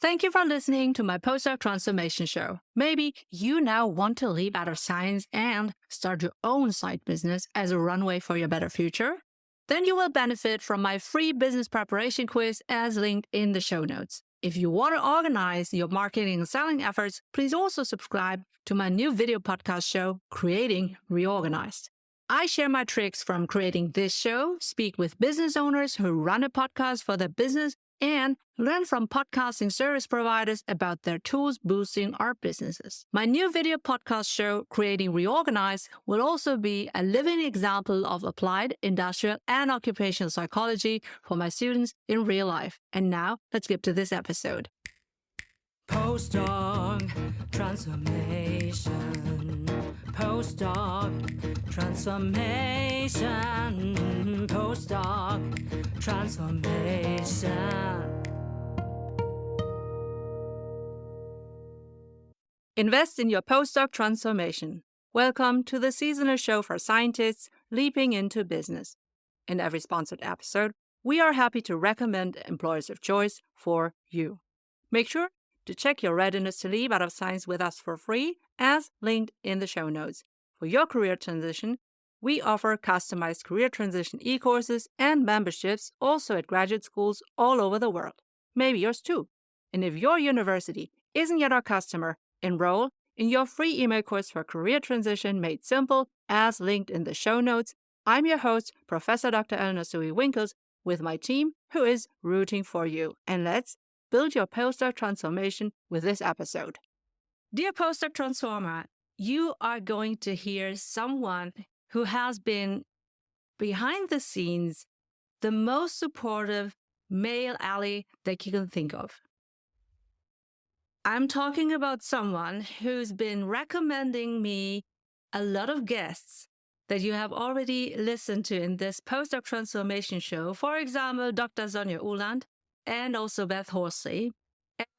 Thank you for listening to my Postdoc Transformation Show. Maybe you now want to leap out of science and start your own side business as a runway for your better future? Then you will benefit from my free business preparation quiz as linked in the show notes. If you want to organize your marketing and selling efforts, please also subscribe to my new video podcast show, Creating Reorganized. I share my tricks from creating this show, speak with business owners who run a podcast for their business, and learn from podcasting service providers about their tools boosting our businesses. My new video podcast show, Creating Reorganized, will also be a living example of applied industrial and occupational psychology for my students in real life. And now, let's get to this episode. Postdoc Transformation. Postdoc Transformation. Postdoc Transformation. Invest in your postdoc transformation. Welcome to the seasonal show for scientists leaping into business. In every sponsored episode, we are happy to recommend employers of choice for you. Make sure to check your readiness to leap out of science with us for free, as linked in the show notes. For your career transition, we offer customized career transition e-courses and memberships also at graduate schools all over the world. Maybe yours too. And if your university isn't yet our customer, enroll in your free email course for career transition made simple, as linked in the show notes. I'm your host, Professor Dr. Eleonore Soei-Winkels, with my team who is rooting for you. And let's build your postdoc transformation with this episode. Dear postdoc transformer, you are going to hear someone who has been behind the scenes the most supportive male ally that you can think of. I'm talking about someone who's been recommending me a lot of guests that you have already listened to in this postdoc transformation show. For example, Dr. Sonja Uhland and also Beth Horsley.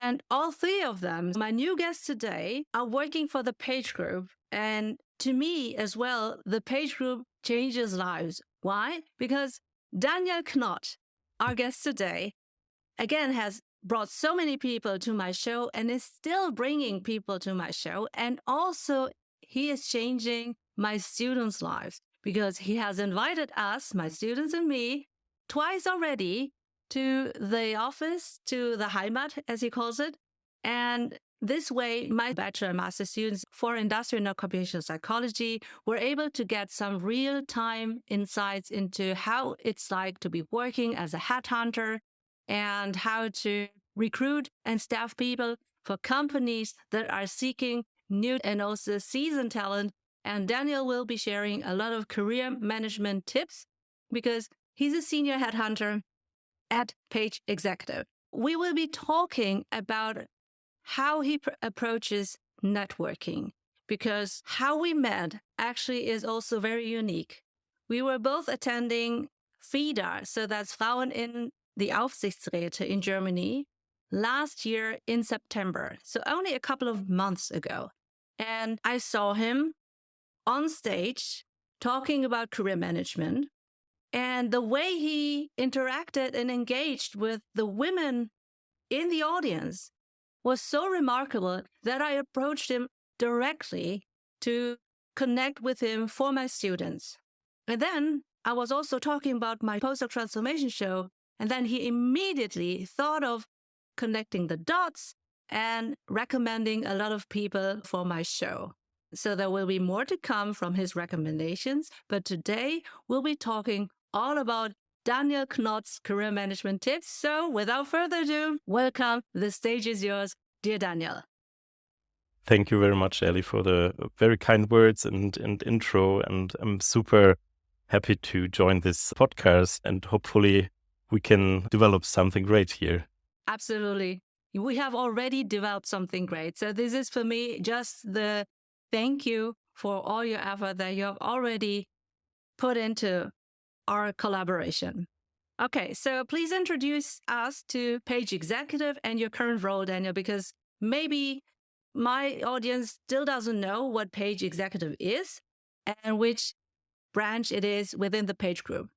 And all three of them, my new guests today, are working for the Page Group. And to me as well, the Page Group changes lives. Why? Because Daniel Knott, our guest today, again has brought so many people to my show and is still bringing people to my show. And also, he is changing my students' lives because he has invited us, my students and me, twice already to the office, to the Heimat, as he calls it. And this way, my bachelor and master students for industrial and occupational psychology were able to get some real-time insights into how it's like to be working as a headhunter and how to recruit and staff people for companies that are seeking new and also seasoned talent. And Daniel will be sharing a lot of career management tips because he's a senior headhunter at Page Executive. We will be talking about how he approaches networking, because how we met actually is also very unique. We were both attending FIDA, so that's Frauen in the Aufsichtsräte in Germany, last year in September, so only a couple of months ago. And I saw him on stage talking about career management. And the way he interacted and engaged with the women in the audience was so remarkable that I approached him directly to connect with him for my students. And then I was also talking about my postdoc transformation show, and then he immediately thought of connecting the dots and recommending a lot of people for my show. So there will be more to come from his recommendations, but today we'll be talking all about Daniel Knott's career management tips. So without further ado, welcome. The stage is yours, dear Daniel. Thank you very much, Ellie, for the very kind words and intro. And I'm super happy to join this podcast, and hopefully we can develop something great here. Absolutely. We have already developed something great. So this is for me just the thank you for all your effort that you have already put into our collaboration. Okay, so please introduce us to Page Executive and your current role, Daniel, because maybe my audience still doesn't know what Page Executive is and which branch it is within the Page Group.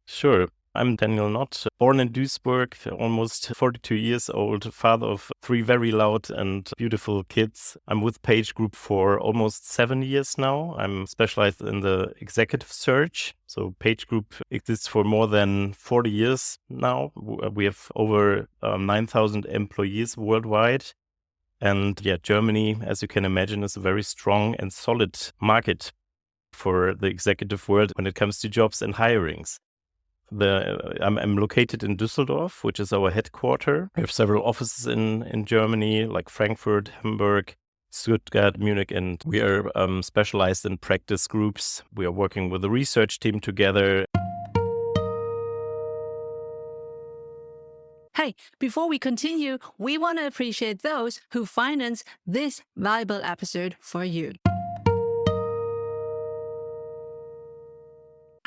Sure. I'm Daniel Knott, born in Duisburg, almost 42 years old, father of 3 very loud and beautiful kids. I'm with Page Group for almost 7 years now. I'm specialized in the executive search. So Page Group exists for more than 40 years now. We have over 9,000 employees worldwide. And Germany, as you can imagine, is a very strong and solid market for the executive world when it comes to jobs and hirings. I'm located in Düsseldorf, which is our headquarters. We have several offices in Germany, like Frankfurt, Hamburg, Stuttgart, Munich, and we are specialized in practice groups. We are working with a research team together. Hey, before we continue, we want to appreciate those who finance this valuable episode for you.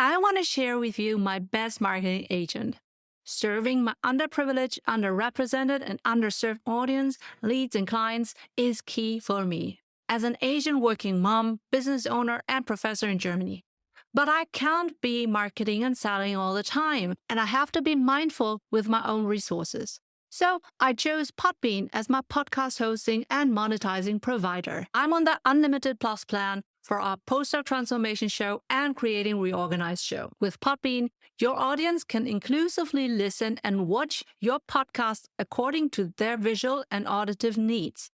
I want to share with you my best marketing agent. Serving my underprivileged, underrepresented, and underserved audience, leads, and clients is key for me as an Asian working mom, business owner, and professor in Germany. But I can't be marketing and selling all the time, and I have to be mindful with my own resources. So I chose Podbean as my podcast hosting and monetizing provider. I'm on the Unlimited Plus plan for our PostdocTransformation Show and Creating Reorganized Show. With Podbean, your audience can inclusively listen and watch your podcast according to their visual and auditive needs.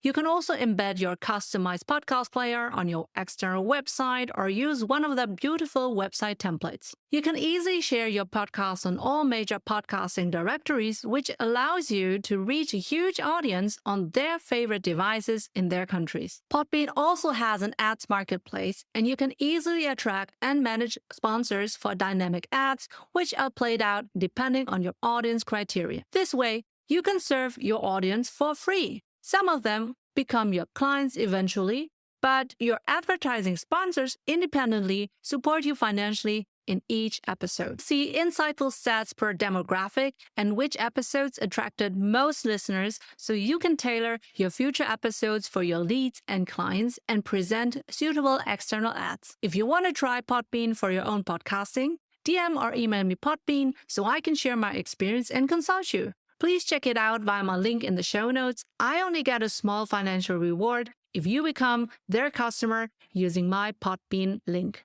You can also embed your customized podcast player on your external website or use one of the beautiful website templates. You can easily share your podcast on all major podcasting directories, which allows you to reach a huge audience on their favorite devices in their countries. Podbean also has an ads marketplace, and you can easily attract and manage sponsors for dynamic ads, which are played out depending on your audience criteria. This way, you can serve your audience for free. Some of them become your clients eventually, but your advertising sponsors independently support you financially in each episode. See insightful stats per demographic and which episodes attracted most listeners so you can tailor your future episodes for your leads and clients and present suitable external ads. If you want to try Podbean for your own podcasting, DM or email me Podbean so I can share my experience and consult you. Please check it out via my link in the show notes. I only get a small financial reward if you become their customer using my Podbean link.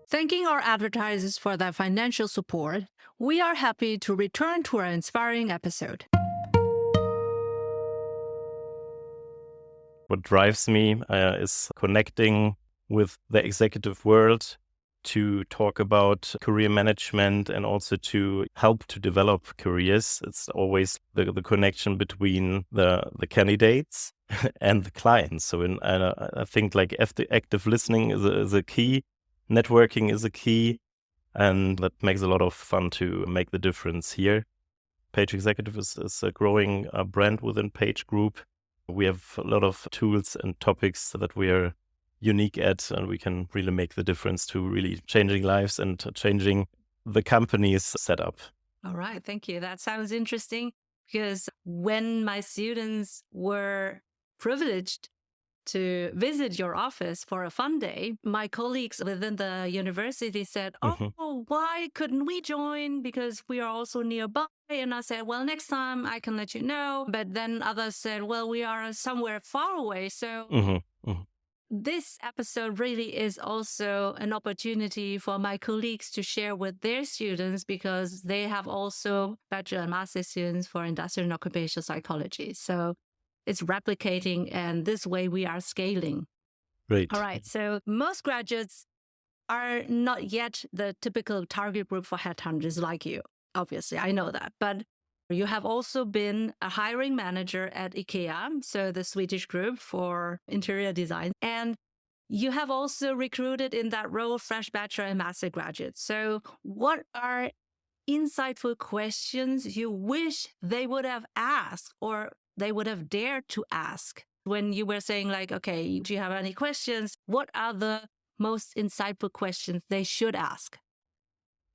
Thanking our advertisers for their financial support, we are happy to return to our inspiring episode. What drives me is connecting with the executive world to talk about career management and also to help to develop careers. It's always the connection between the candidates and the clients. So I think like active listening is a key, networking is a key, and that makes a lot of fun to make the difference here. Page Executive is a growing brand within Page Group. We have a lot of tools and topics that we are unique at, and we can really make the difference to really changing lives and changing the company's setup. All right, thank you. That sounds interesting because when my students were privileged to visit your office for a fun day, my colleagues within the university said, why couldn't we join? Because we are also nearby. And I said, well, next time I can let you know. But then others said, well, we are somewhere far away. So this episode really is also an opportunity for my colleagues to share with their students because they have also bachelor and master students for industrial and occupational psychology. So it's replicating, and this way we are scaling. Great. All right. So most graduates are not yet the typical target group for headhunters like you. Obviously, I know that. But you have also been a hiring manager at IKEA, so the Swedish group for interior design. And you have also recruited in that role fresh bachelor and master graduates. So what are insightful questions you wish they would have asked or they would have dared to ask when you were saying like, okay, do you have any questions? What are the most insightful questions they should ask?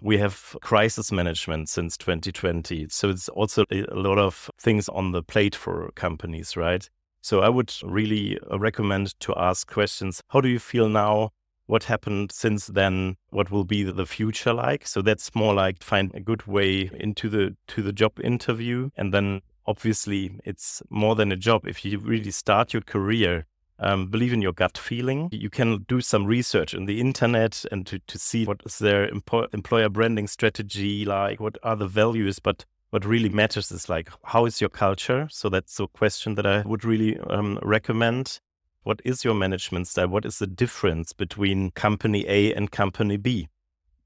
We have crisis management since 2020. So it's also a lot of things on the plate for companies, right? So I would really recommend to ask questions. How do you feel now? what happened since then, what will be the future like. So that's more like find a good way into the job interview. And then obviously it's more than a job. If you really start your career, believe in your gut feeling. You can do some research on the internet and to see what is their employer branding strategy like, what are the values, but what really matters is like, how is your culture? So that's a question that I would really recommend. What is your management style? What is the difference between company A and company B?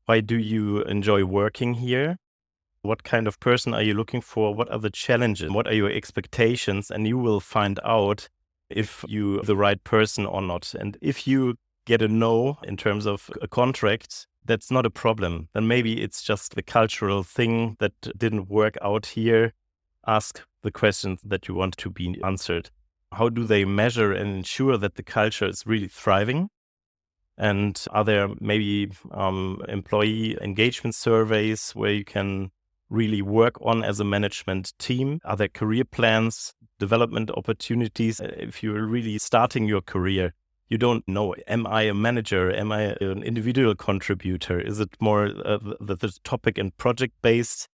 Why do you enjoy working here? What kind of person are you looking for? What are the challenges? What are your expectations? And you will find out if you're the right person or not. And if you get a no in terms of a contract, that's not a problem. Then maybe it's just the cultural thing that didn't work out here. Ask the questions that you want to be answered. How do they measure and ensure that the culture is really thriving? And are there maybe employee engagement surveys where you can really work on as a management team? Are there career plans, development opportunities? If you're really starting your career, you don't know, am I a manager? Am I an individual contributor? Is it more the topic and project-based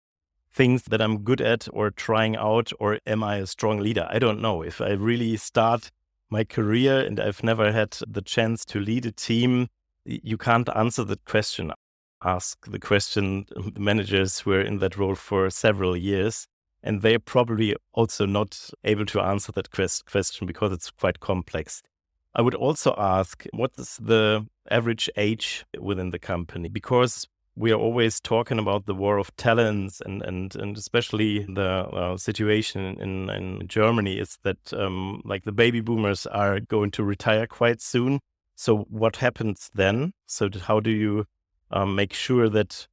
things that I'm good at or trying out, or am I a strong leader? I don't know. If I really start my career and I've never had the chance to lead a team, you can't answer that question. Ask the question the managers who are in that role for several years, and they're probably also not able to answer that question because it's quite complex. I would also ask, what is the average age within the company? Because we are always talking about the war of talents, and especially the situation in Germany is that like the baby boomers are going to retire quite soon. So what happens then? So how do you make sure that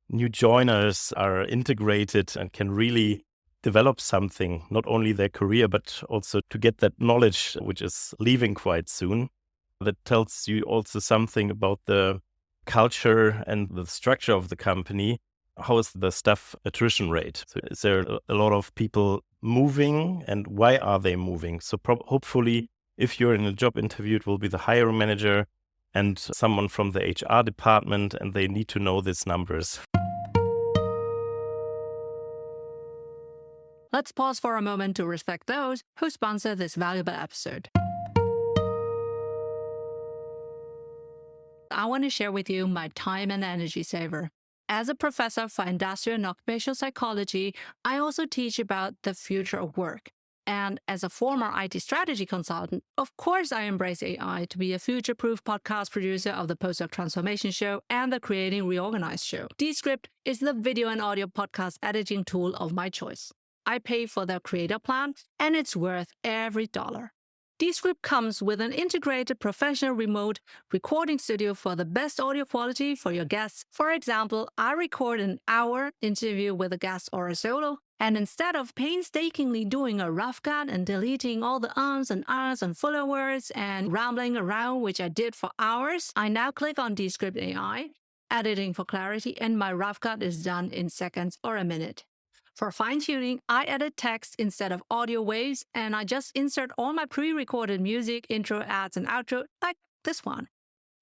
new joiners are integrated and can really develop something, not only their career, but also to get that knowledge, which is leaving quite soon? That tells you also something about the culture and the structure of the company. How is the staff attrition rate? So is there a lot of people moving, and why are they moving? So hopefully, if you're in a job interview, it will be the hiring manager and someone from the HR department, and they need to know these numbers. Let's pause for a moment to respect those who sponsor this valuable episode. I want to share with you my time and energy saver. As a professor for industrial and occupational psychology, I also teach about the future of work. And as a former IT strategy consultant, of course I embrace AI to be a future-proof podcast producer of the PostdocTransformation Show and the Creating Reorganized Show. Descript is the video and audio podcast editing tool of my choice. I pay for the creator plan, and it's worth every dollar. Descript comes with an integrated professional remote recording studio for the best audio quality for your guests. For example, I record an hour interview with a guest or a solo, and instead of painstakingly doing a rough cut and deleting all the ums and ahs and filler words and rambling around, which I did for hours, I now click on Descript AI, editing for clarity, and my rough cut is done in seconds or a minute. For fine-tuning, I edit text instead of audio waves, and I just insert all my pre-recorded music, intro, ads, and outro, like this one,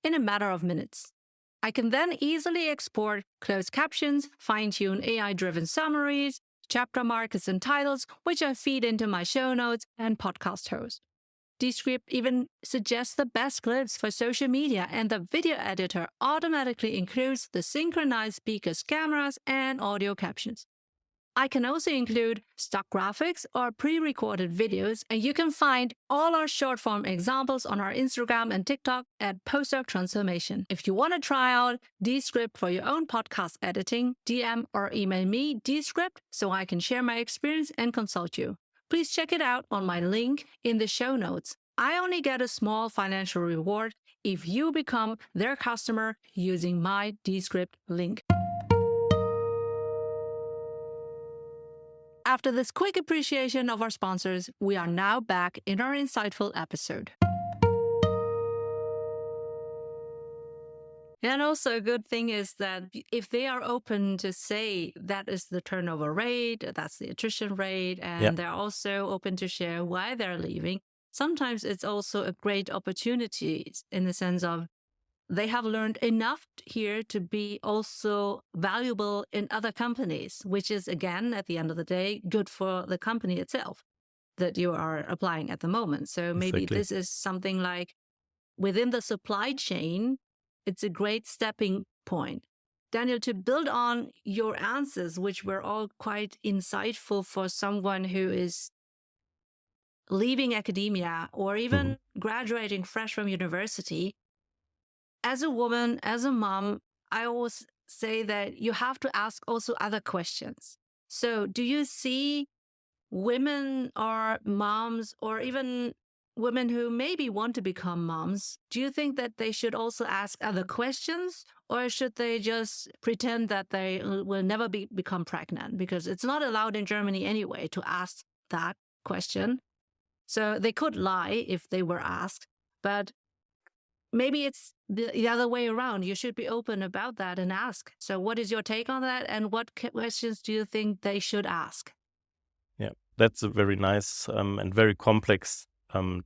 in a matter of minutes. I can then easily export closed captions, fine-tune AI-driven summaries, chapter markers and titles, which I feed into my show notes and podcast host. Descript even suggests the best clips for social media, and the video editor automatically includes the synchronized speakers' cameras and audio captions. I can also include stock graphics or pre-recorded videos, and you can find all our short-form examples on our Instagram and TikTok at PostdocTransformation. If you want to try out Descript for your own podcast editing, DM or email me Descript so I can share my experience and consult you. Please check it out on my link in the show notes. I only get a small financial reward if you become their customer using my Descript link. After this quick appreciation of our sponsors, we are now back in our insightful episode. And also a good thing is that if they are open to say that is the turnover rate, that's the attrition rate, and they're also open to share why they're leaving, sometimes it's also a great opportunity in the sense of they have learned enough here to be also valuable in other companies, which is, again, at the end of the day, good for the company itself that you are applying at the moment. So maybe Exactly. this is something like within the supply chain, it's a great stepping point. Daniel, to build on your answers, which were all quite insightful for someone who is leaving academia or even graduating fresh from university, as a woman, as a mom, I always say that you have to ask also other questions. So, do you see women or moms or even women who maybe want to become moms, do you think that they should also ask other questions, or should they just pretend that they will never become pregnant? Because it's not allowed in Germany anyway to ask that question. So they could lie if they were asked, but maybe it's the other way around. You should be open about that and ask. So what is your take on that? And what questions do you think they should ask? Yeah, that's a very nice and very complex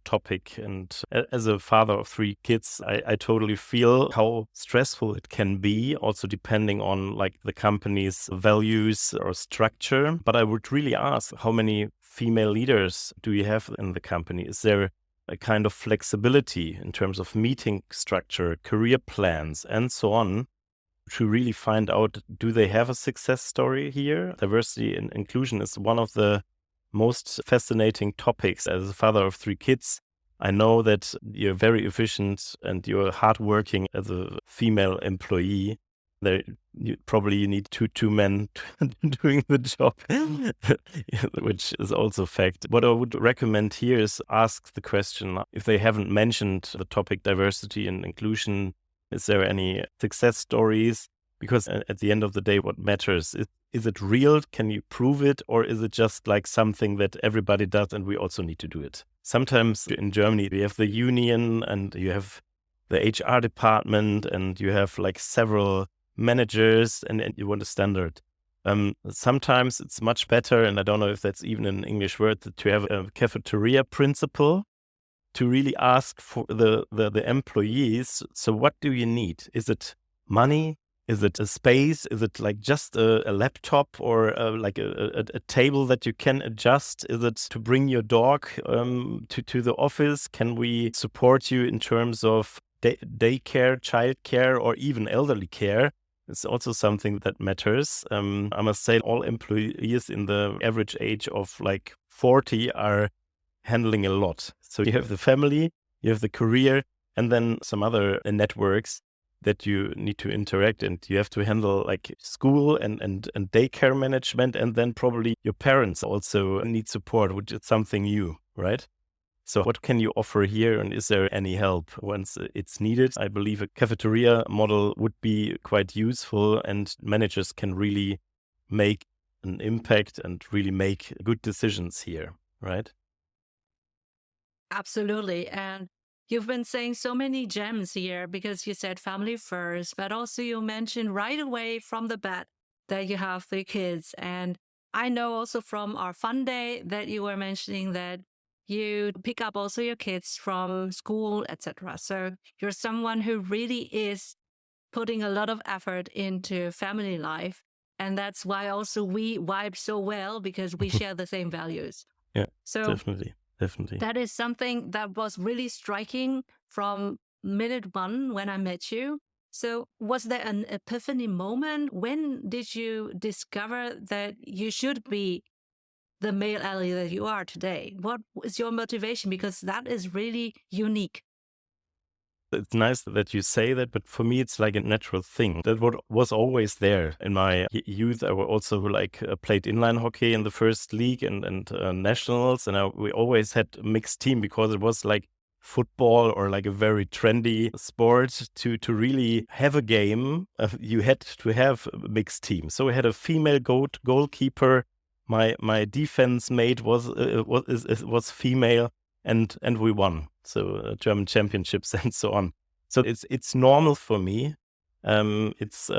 topic. And as a father of 3 kids, I totally feel how stressful it can be, also depending on like the company's values or structure. But I would really ask, how many female leaders do you have in the company? Is there a kind of flexibility in terms of meeting structure, career plans, and so on, to really find out, do they have a success story here? Diversity and inclusion is one of the most fascinating topics. As a father of 3 kids, I know that you're very efficient and you're hardworking as a female employee. There, you probably need two men doing the job, which is also a fact. What I would recommend here is ask the question, if they haven't mentioned the topic diversity and inclusion, is there any success stories? Because at the end of the day, what matters is it real? Can you prove it? Or is it just like something that everybody does and we also need to do it? Sometimes in Germany, we have the union and you have the HR department and you have like several managers and you want a standard. Sometimes it's much better, and I don't know if that's even an English word, to have a cafeteria principle, to really ask for the employees, so what do you need? Is it money? Is it a space? Is it like just a laptop or like a table that you can adjust? Is it to bring your dog to the office? Can we support you in terms of daycare, childcare, or even elderly care? It's also something that matters. I must say all employees in the average age of like 40 are handling a lot. So you have the family, you have the career, and then some other networks that you need to interact, and you have to handle like school and daycare management, and then probably your parents also need support, which is something new, right? So what can you offer here, and is there any help once it's needed? I believe a cafeteria model would be quite useful, and managers can really make an impact and really make good decisions here, right? Absolutely. And you've been saying so many gems here because you said family first, but also you mentioned right away from the bat that you have 3 kids. And I know also from our fun day that you were mentioning that you pick up also your kids from school, etc. So you're someone who really is putting a lot of effort into family life. And that's why also we vibe so well, because we share the same values. Yeah, So definitely. that is something that was really striking from minute one when I met you. So was there an epiphany moment? When did you discover that you should be the male ally that you are today? What is your motivation? Because that is really unique. It's nice that you say that, but for me, it's like a natural thing. That what was always there in my youth. I also like played inline hockey in the first league and nationals, and we always had a mixed team because it was like football or like a very trendy sport. To really have a game, you had to have a mixed team. So we had a female goalkeeper. My defense mate was female, and we won. So German championships and so on. So it's normal for me. It's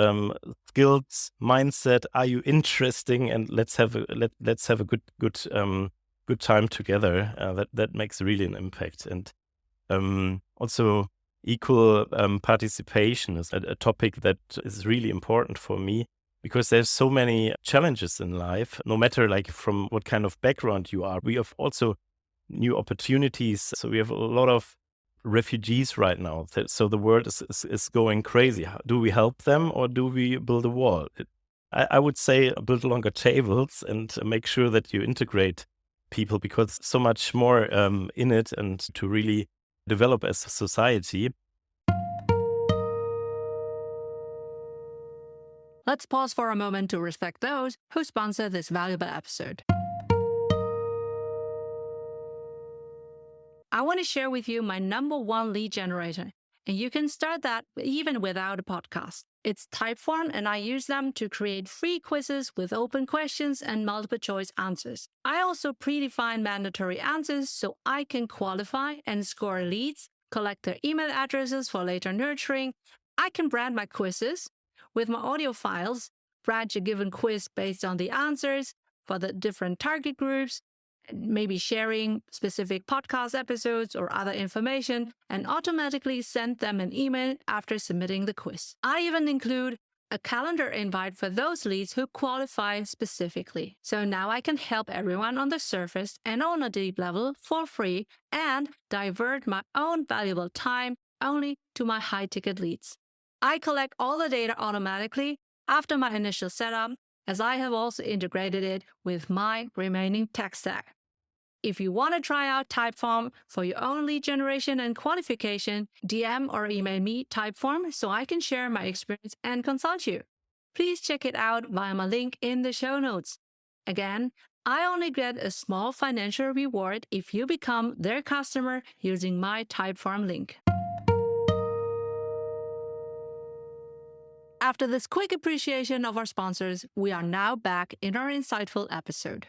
skills, mindset. Are you interesting? And let's have a good time together. That makes really an impact. And also equal participation is a topic that is really important for me, because there's so many challenges in life, no matter like from what kind of background you are. We have also new opportunities. So we have a lot of refugees right now. So the world is going crazy. Do we help them or do we build a wall? I would say build longer tables and make sure that you integrate people, because so much more in it, and to really develop as a society. Let's pause for a moment to respect those who sponsor this valuable episode. I want to share with you my #1 lead generator, and you can start that even without a podcast. It's Typeform, and I use them to create free quizzes with open questions and multiple choice answers. I also predefine mandatory answers so I can qualify and score leads, collect their email addresses for later nurturing. I can brand my quizzes with my audio files, branch a given quiz based on the answers for the different target groups, maybe sharing specific podcast episodes or other information, and automatically send them an email after submitting the quiz. I even include a calendar invite for those leads who qualify specifically. So now I can help everyone on the surface and on a deep level for free and divert my own valuable time only to my high-ticket leads. I collect all the data automatically after my initial setup, as I have also integrated it with my remaining tech stack. If you want to try out Typeform for your own lead generation and qualification, DM or email me Typeform so I can share my experience and consult you. Please check it out via my link in the show notes. Again, I only get a small financial reward if you become their customer using my Typeform link. After this quick appreciation of our sponsors, we are now back in our insightful episode.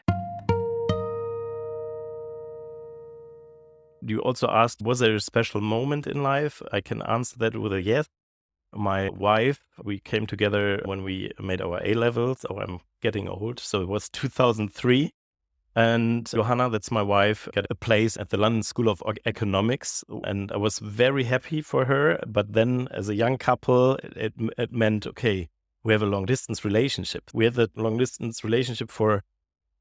You also asked, was there a special moment in life? I can answer that with a yes. My wife, we came together when we made our A-levels. Oh, I'm getting old. So it was 2003. And Johanna, that's my wife, got a place at the London School of Economics. And I was very happy for her. But then as a young couple, it meant, okay, we have a long distance relationship. We had that long distance relationship for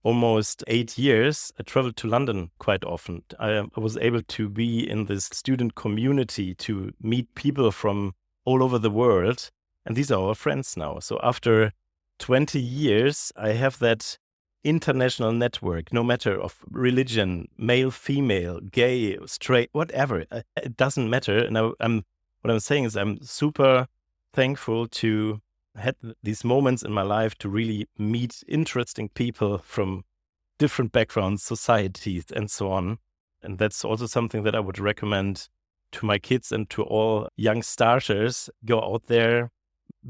almost 8 years. I traveled to London quite often. I was able to be in this student community, to meet people from all over the world. And these are our friends now. So after 20 years, I have that international network, no matter of religion, male, female, gay, straight, whatever. It doesn't matter. And what I'm saying is I'm super thankful to had these moments in my life to really meet interesting people from different backgrounds, societies, and so on. And that's also something that I would recommend to my kids and to all young starters. Go out there,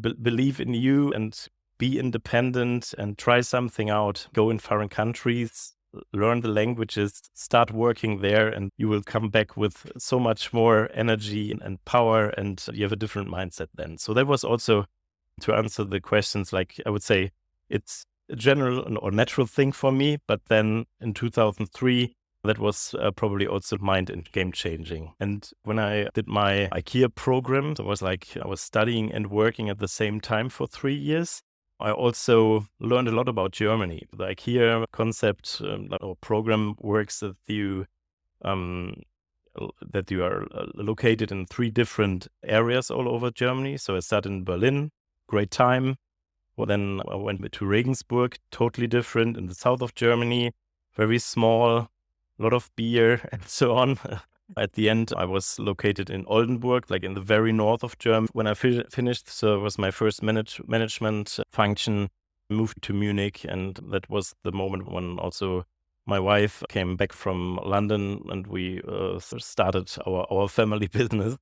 believe in you, and be independent and try something out. Go in foreign countries, learn the languages, start working there, and you will come back with so much more energy and power, and you have a different mindset then. So that was also to answer the questions. Like, I would say it's a general or natural thing for me, but then in 2003, that was probably also mind and game changing. And when I did my IKEA program, it was like I was studying and working at the same time for 3 years. I also learned a lot about Germany. The IKEA concept or program works that you are located in 3 different areas all over Germany. So I started in Berlin, great time. Well, then I went to Regensburg, totally different, in the south of Germany, very small, a lot of beer and so on. At the end, I was located in Oldenburg, like in the very north of Germany. When I finished, so it was my first management function, moved to Munich, and that was the moment when also my wife came back from London, and we started our family business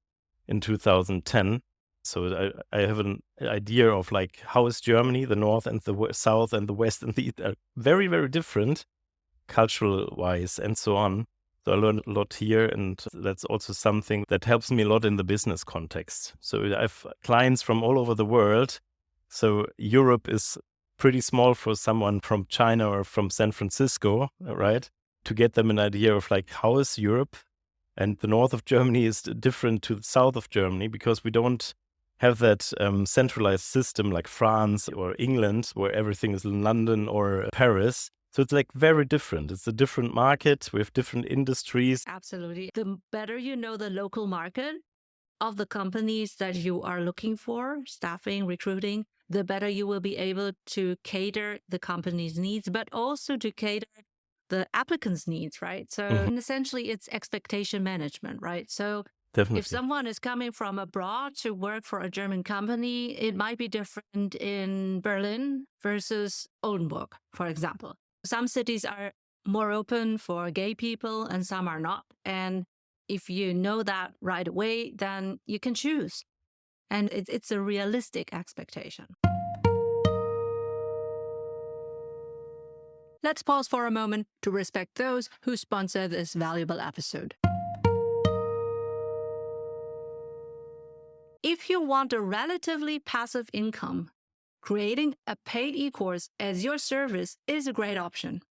in 2010. So I have an idea of like, how is Germany, the north and the south and the west and the east are very, very different cultural wise and so on. So I learned a lot here, and that's also something that helps me a lot in the business context. So I have clients from all over the world. So Europe is pretty small for someone from China or from San Francisco, right? To get them an idea of like, how is Europe? And the north of Germany is different to the south of Germany because we don't have that centralized system like France or England where everything is in London or Paris. So it's like very different. It's a different market with different industries. Absolutely. The better you know the local market of the companies that you are looking for, staffing, recruiting, the better you will be able to cater the company's needs, but also to cater the applicant's needs, right? So essentially it's expectation management, right? So Definitely. if someone is coming from abroad to work for a German company, it might be different in Berlin versus Oldenburg, for example. Some cities are more open for gay people and some are not. And if you know that right away, then you can choose. And it's a realistic expectation. Let's pause for a moment to respect those who sponsor this valuable episode. If you want a relatively passive income, creating a paid e-course as your service is a great option,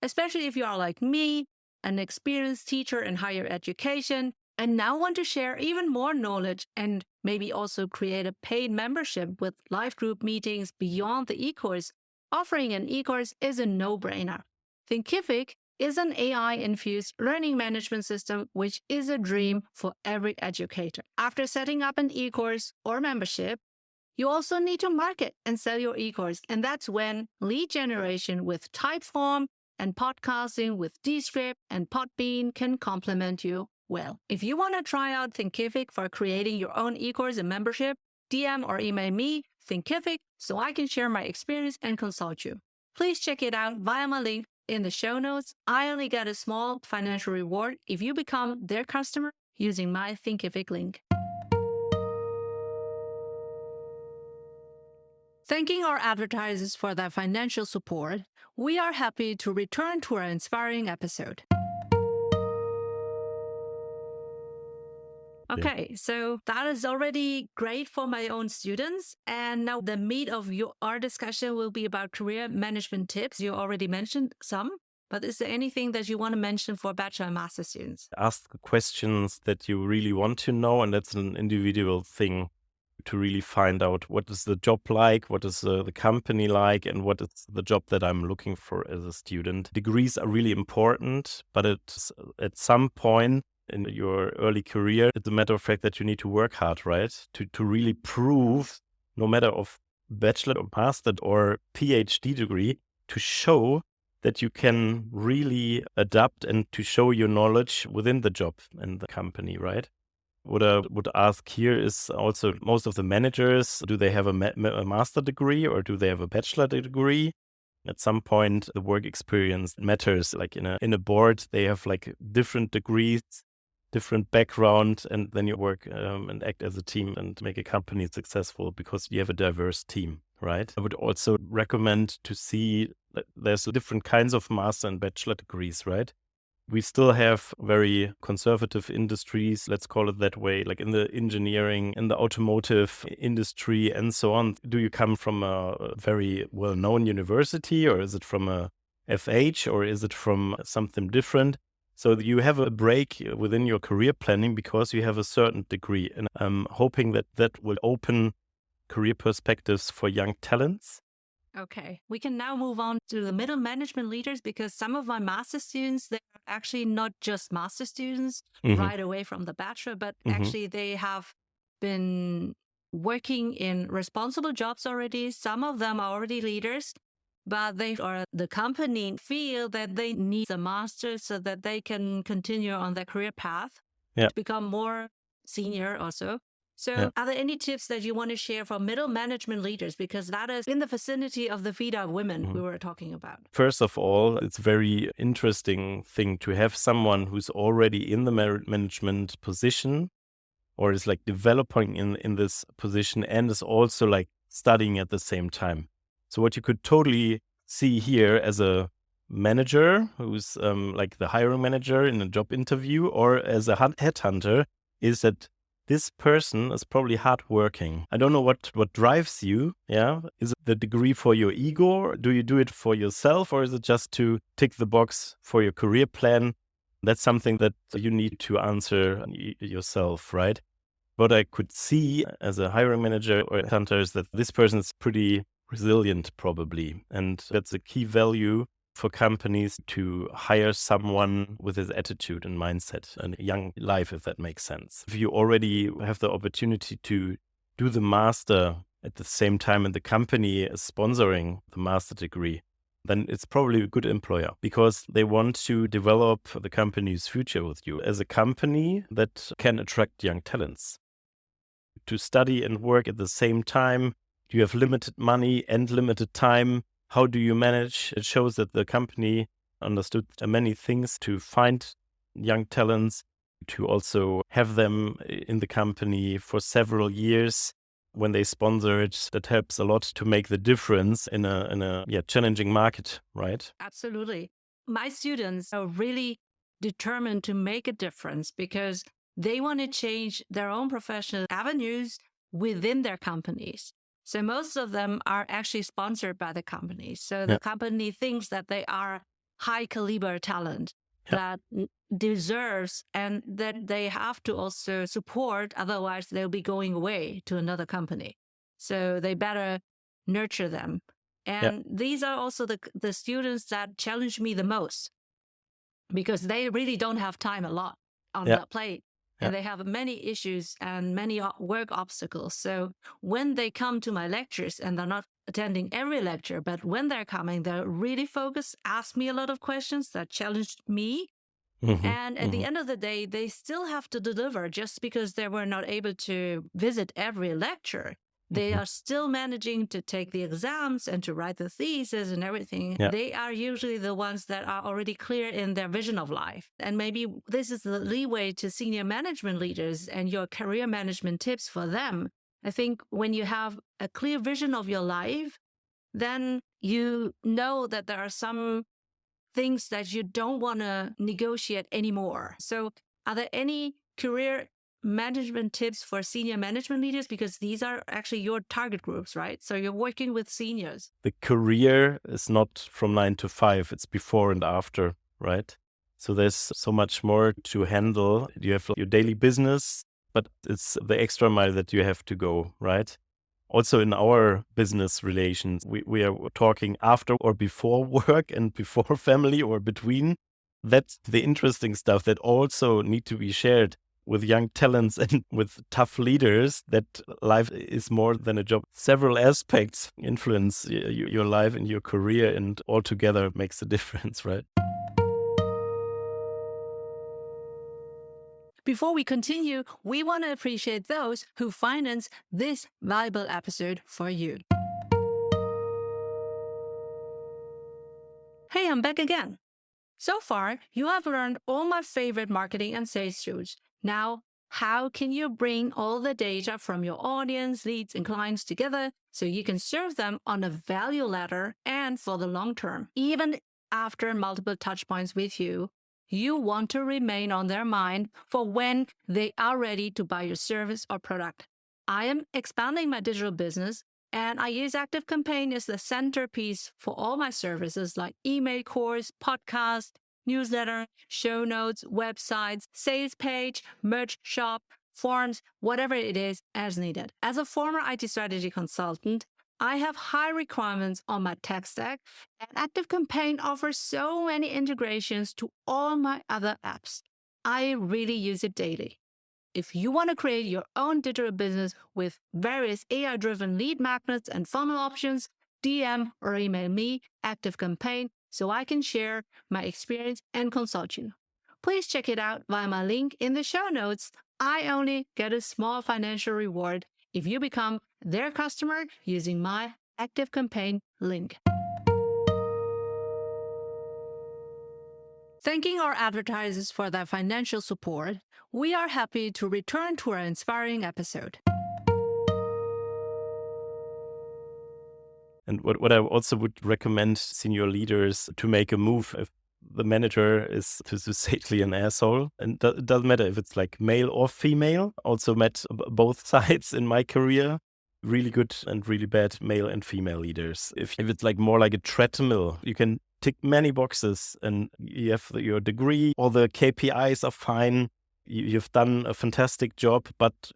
especially if you are like me, an experienced teacher in higher education, and now want to share even more knowledge and maybe also create a paid membership with live group meetings beyond the e-course. Offering an e-course is a no-brainer. Thinkific is an AI-infused learning management system, which is a dream for every educator. After setting up an e-course or membership, you also need to market and sell your e-course, and that's when lead generation with Typeform and podcasting with Descript and Podbean can complement you well. If you want to try out Thinkific for creating your own e-course and membership, DM or email me, Thinkific, so I can share my experience and consult you. Please check it out via my link in the show notes. I only get a small financial reward if you become their customer using my Thinkific link. Thanking our advertisers for their financial support, we are happy to return to our inspiring episode. Okay, so that is already great for my own students. And now the meat of our discussion will be about career management tips. You already mentioned some, but is there anything that you want to mention for bachelor and master students? Ask questions that you really want to know, and that's an individual thing to really find out what is the job like, what is the company like, and what is the job that I'm looking for as a student. Degrees are really important, but at some point in your early career, it's a matter of fact that you need to work hard, right? To really prove, no matter of bachelor or master or PhD degree, to show that you can really adapt and to show your knowledge within the job and the company, right? What I would ask here is also most of the managers, do they have a master degree or do they have a bachelor degree? At some point, the work experience matters. Like in a board, they have like different degrees, different background, and then you work and act as a team and make a company successful because you have a diverse team, right? I would also recommend to see that there's different kinds of master and bachelor degrees, right? We still have very conservative industries, let's call it that way, like in the engineering, in the automotive industry and so on. Do you come from a very well-known university or is it from a FH or is it from something different? So you have a break within your career planning because you have a certain degree. And I'm hoping that that will open career perspectives for young talents. Okay, we can now move on to the middle management leaders because some of my master students, they're actually not just master students right away from the bachelor, but actually they have been working in responsible jobs already. Some of them are already leaders, but the company feel that they need a master so that they can continue on their career path to become more senior also. So are there any tips that you want to share for middle management leaders? Because that is in the vicinity of the FIDA women we were talking about. First of all, it's a very interesting thing to have someone who's already in the management position or is like developing in this position and is also like studying at the same time. So what you could totally see here as a manager who's like the hiring manager in a job interview or as a headhunter is that this person is probably hardworking. I don't know what drives you. Yeah. Is it the degree for your ego? Do you do it for yourself or is it just to tick the box for your career plan? That's something that you need to answer yourself, right? What I could see as a hiring manager or hunter is that this person is pretty resilient, probably. And that's a key value for companies to hire someone with his attitude and mindset and young life, if that makes sense. If you already have the opportunity to do the master at the same time and the company is sponsoring the master degree, then it's probably a good employer because they want to develop the company's future with you as a company that can attract young talents. To study and work at the same time, you have limited money and limited time. How do you manage? It shows that the company understood many things to find young talents, to also have them in the company for several years. When they sponsor it, that helps a lot to make the difference in a challenging market, right? Absolutely. My students are really determined to make a difference because they want to change their own professional avenues within their companies. So most of them are actually sponsored by the company. So the company thinks that they are high caliber talent that deserves and that they have to also support. Otherwise, they'll be going away to another company. So they better nurture them. And these are also the students that challenge me the most because they really don't have time a lot on their plate. And they have many issues and many work obstacles. So when they come to my lectures, and they're not attending every lecture, but when they're coming, they're really focused, ask me a lot of questions that challenged me. And at the end of the day, they still have to deliver just because they were not able to visit every lecture. They are still managing to take the exams and to write the thesis and everything. They are usually the ones that are already clear in their vision of life. And maybe this is the leeway to senior management leaders and your career management tips for them. I think when you have a clear vision of your life, then you know that there are some things that you don't want to negotiate anymore. So are there any career management tips for senior management leaders? Because these are actually your target groups, right? So you're working with seniors. The career is not from 9 to 5, it's before and after, right? So there's so much more to handle. You have your daily business, but it's the extra mile that you have to go, right? Also in our business relations, we are talking after or before work and before family or between. That's the interesting stuff that also need to be shared with young talents and with tough leaders, that life is more than a job. Several aspects influence your life and your career, and altogether makes a difference, right? Before we continue, we want to appreciate those who finance this valuable episode for you. Hey, I'm back again. So far, you have learned all my favorite marketing and sales tools. Now, how can you bring all the data from your audience, leads, and clients together so you can serve them on a value ladder and for the long term? Even after multiple touchpoints with you, you want to remain on their mind for when they are ready to buy your service or product. I am expanding my digital business, and I use ActiveCampaign as the centerpiece for all my services like email course, podcast, newsletter, show notes, websites, sales page, merch shop, forms, whatever it is as needed. As a former IT strategy consultant, I have high requirements on my tech stack, and ActiveCampaign offers so many integrations to all my other apps. I really use it daily. If you want to create your own digital business with various AI-driven lead magnets and funnel options, DM or email me, ActiveCampaign, so I can share my experience and consult you. Please check it out via my link in the show notes. I only get a small financial reward if you become their customer using my ActiveCampaign link. Thanking our advertisers for their financial support, we are happy to return to our inspiring episode. And what I also would recommend senior leaders to make a move if the manager is to say an asshole. And it doesn't matter if it's like male or female. Also met both sides in my career. Really good and really bad male and female leaders. If it's like more like a treadmill, you can tick many boxes and you have your degree, all the KPIs are fine. You've done a fantastic job, but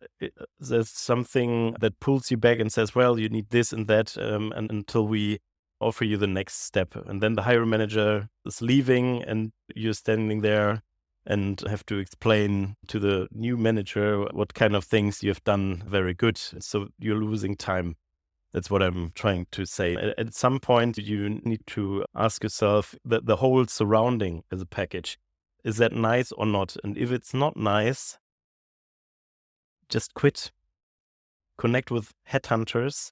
there's something that pulls you back and says, well, you need this and that, and until we offer you the next step. And then the hiring manager is leaving and you're standing there and have to explain to the new manager what kind of things you have done very good. So you're losing time. That's what I'm trying to say. At some point, you need to ask yourself that the whole surrounding as a package, is that nice or not? And if it's not nice, just quit. Connect with headhunters.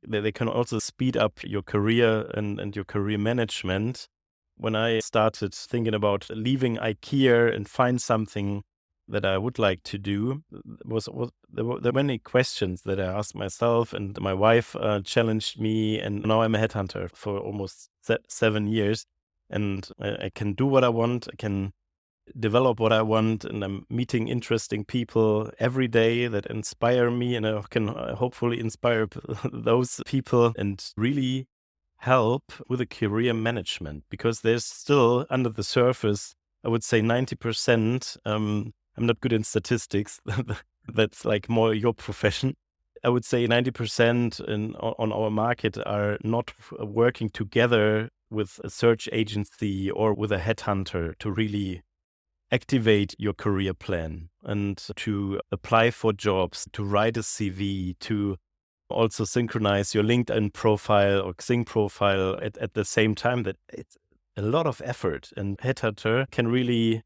They can also speed up your career and your career management. When I started thinking about leaving IKEA and find something that I would like to do, there were many questions that I asked myself, and my wife challenged me, and now I'm a headhunter for almost 7 years, and I can do what I want, I can develop what I want, and I'm meeting interesting people every day that inspire me, and I can hopefully inspire those people and really help with a career management, because there's still under the surface, I would say 90%. I'm not good in statistics. That's like more your profession. I would say 90% on our market are not working together with a search agency or with a headhunter to really activate your career plan and to apply for jobs, to write a CV, to also synchronize your LinkedIn profile or Xing profile at the same time. That it's a lot of effort, and headhunter can really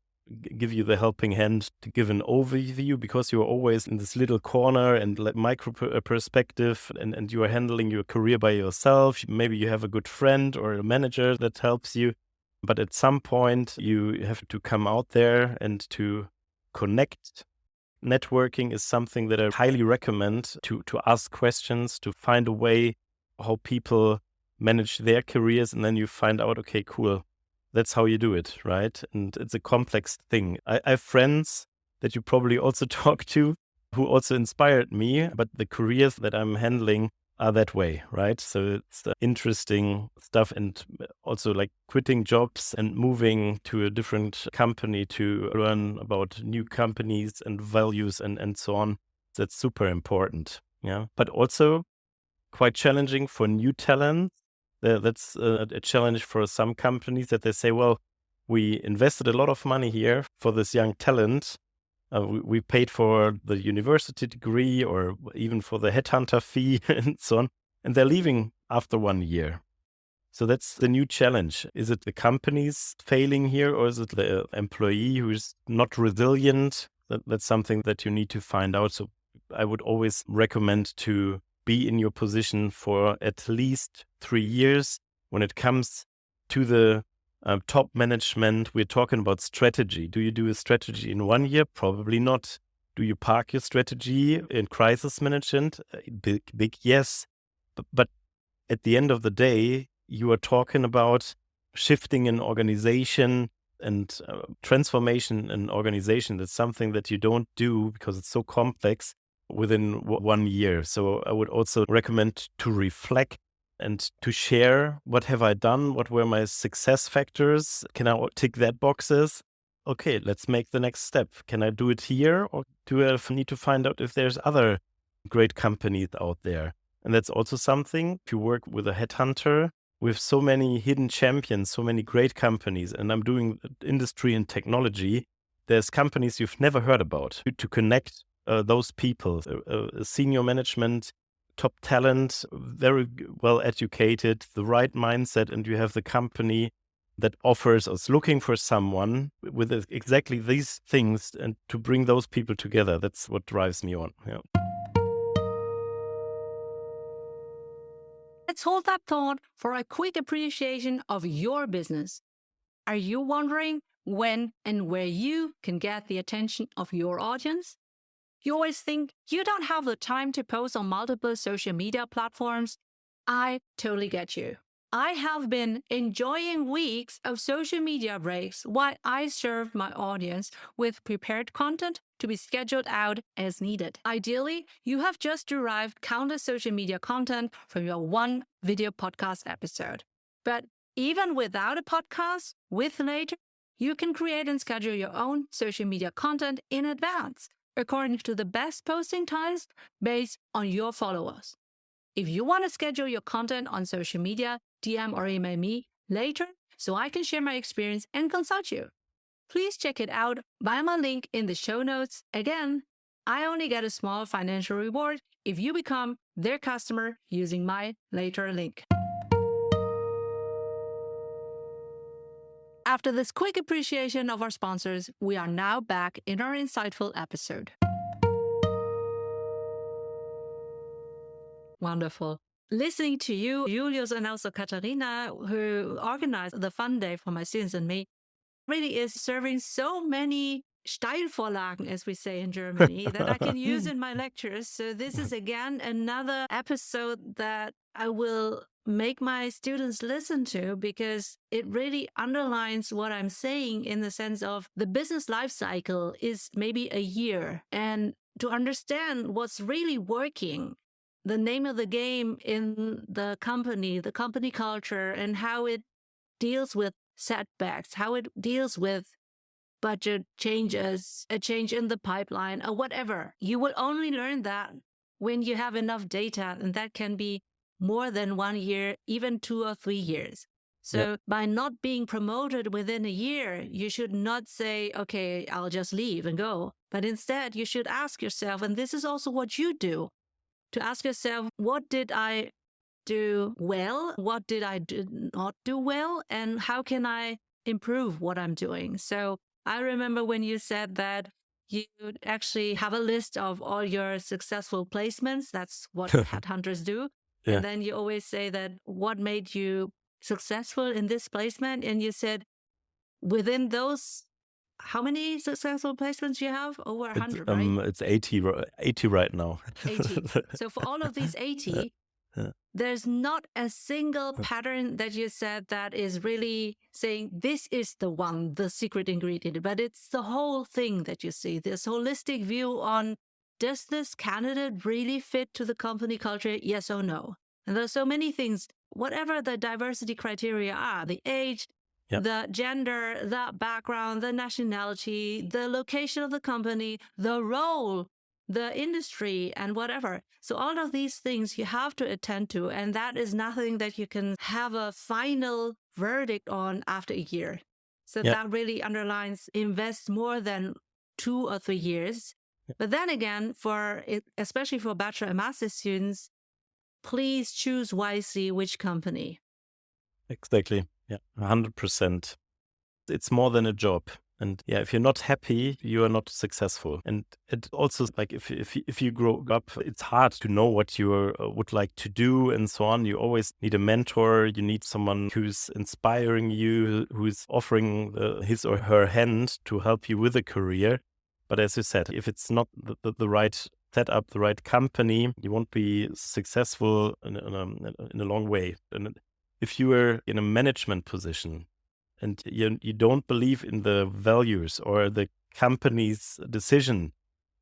give you the helping hand to give an overview, because you're always in this little corner and like micro perspective, and you are handling your career by yourself. Maybe you have a good friend or a manager that helps you, but at some point you have to come out there and to connect. Networking is something that I highly recommend, to ask questions, to find a way how people manage their careers, and then you find out, okay, cool, that's how you do it, right? And it's a complex thing. I have friends that you probably also talk to who also inspired me, but the careers that I'm handling are that way, right? So it's interesting stuff, and also like quitting jobs and moving to a different company to learn about new companies and values and so on. That's super important. Yeah. But also quite challenging for new talent. That's a challenge for some companies, that they say, well, we invested a lot of money here for this young talent. We paid for the university degree or even for the headhunter fee and so on, and they're leaving after 1 year. So that's the new challenge. Is it the companies failing here, or is it the employee who is not resilient? That's something that you need to find out. So I would always recommend to be in your position for at least 3 years. When it comes to the top management, we're talking about strategy. Do you do a strategy in 1 year? Probably not. Do you park your strategy in crisis management? Big yes. But at the end of the day, you are talking about shifting an organization and transformation in organization. That's something that you don't do, because it's so complex, within 1 year. So I would also recommend to reflect and to share, what have I done? What were my success factors? Can I tick that boxes? Okay, let's make the next step. Can I do it here, or do I need to find out if there's other great companies out there? And that's also something, if you work with a headhunter, with so many hidden champions, so many great companies, and I'm doing industry and technology, there's companies you've never heard about. To connect those people, senior management, top talent, very well educated, the right mindset, and you have the company that offers us looking for someone with exactly these things, and to bring those people together. That's what drives me on. Yeah. Let's hold that thought for a quick appreciation of your business. Are you wondering when and where you can get the attention of your audience? You always think you don't have the time to post on multiple social media platforms. I totally get you. I have been enjoying weeks of social media breaks while I served my audience with prepared content to be scheduled out as needed. Ideally, you have just derived countless social media content from your one video podcast episode. But Even without a podcast, with Later, you can create and schedule your own social media content in advance, according to the best posting times based on your followers. If you want to schedule your content on social media, DM or email me later so I can share my experience and consult you. Please check it out via my link in the show notes. Again, I only get a small financial reward if you become their customer using my Later link. After this quick appreciation of our sponsors, we are now back in our insightful episode. Wonderful. Listening to you, Julius, and also Katharina, who organized the fun day for my students and me, really is serving so many Steilvorlagen, as we say in Germany, that I can use in my lectures. So this is again another episode that I will make my students listen to, because it really underlines what I'm saying in the sense of the business life cycle is maybe a year. And to understand what's really working, the name of the game in the company culture, and how it deals with setbacks, how it deals with budget changes, a change in the pipeline, or whatever. You will only learn that when you have enough data, and that can be more than 1 year, even 2 or 3 years. So by not being promoted within a year, you should not say, okay, I'll just leave and go. But instead, you should ask yourself, and this is also what you do, to ask yourself, what did I do well? What did I not do well? And how can I improve what I'm doing? So I remember when you said that you actually have a list of all your successful placements. That's what headhunters do. Yeah. And then you always say that what made you successful in this placement? And you said within those, how many successful placements you have? Over 100, right? It's 80 right now. 80. So for all of these 80, there's not a single pattern that you said that is really saying this is the one, the secret ingredient, but it's the whole thing that you see, this holistic view on, does this candidate really fit to the company culture? Yes or no? And there's so many things, whatever the diversity criteria are, the age, the gender, the background, the nationality, the location of the company, the role, the industry, and whatever. So all of these things you have to attend to, and that is nothing that you can have a final verdict on after a year. So that really underlines invest more than 2 or 3 years. But then again, especially for bachelor and master students, please choose wisely which company. Exactly. Yeah, 100%. It's more than a job. And if you're not happy, you are not successful. And it also, like, if you grow up, it's hard to know what you would like to do and so on. You always need a mentor. You need someone who's inspiring you, who's offering his or her hand to help you with a career. But as you said, if it's not the right setup, the right company, you won't be successful in a long way. And if you are in a management position and you don't believe in the values or the company's decision,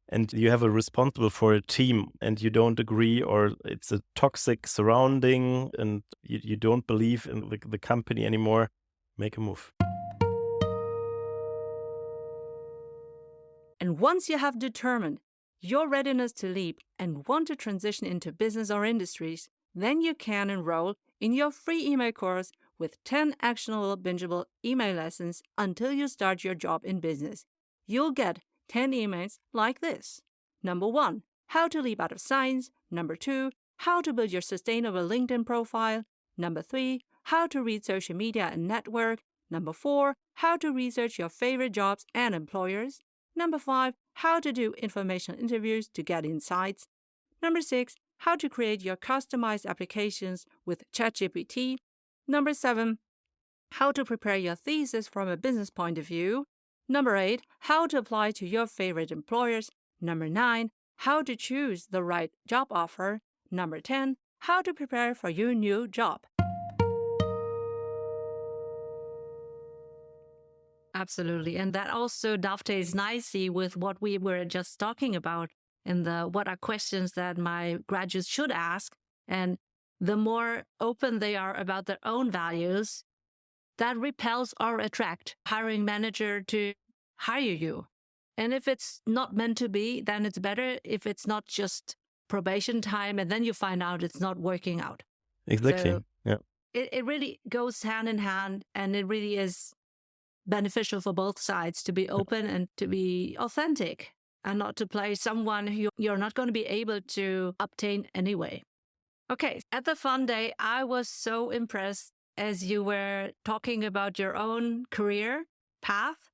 and you have a responsible for a team and you don't agree, or it's a toxic surrounding and you don't believe in the company anymore, make a move. And once you have determined your readiness to leap and want to transition into business or industries, then you can enroll in your free email course with 10 actionable, bingeable email lessons until you start your job in business. You'll get 10 emails like this. Number 1, how to leap out of science. Number 2, how to build your sustainable LinkedIn profile. Number 3, how to read social media and network. Number 4, how to research your favorite jobs and employers. Number 5, how to do informational interviews to get insights. Number 6, how to create your customized applications with ChatGPT. Number 7, how to prepare your thesis from a business point of view. Number 8, how to apply to your favorite employers. Number 9, how to choose the right job offer. Number 10, how to prepare for your new job. Absolutely. And that also dovetails nicely with what we were just talking about in what are questions that my graduates should ask. And the more open they are about their own values, that repels or attract hiring manager to hire you. And if it's not meant to be, then it's better if it's not just probation time and then you find out it's not working out. Exactly. So yeah. it really goes hand in hand, and it really is beneficial for both sides to be open and to be authentic and not to play someone who you're not going to be able to obtain anyway. Okay, at the fun day, I was so impressed as you were talking about your own career path,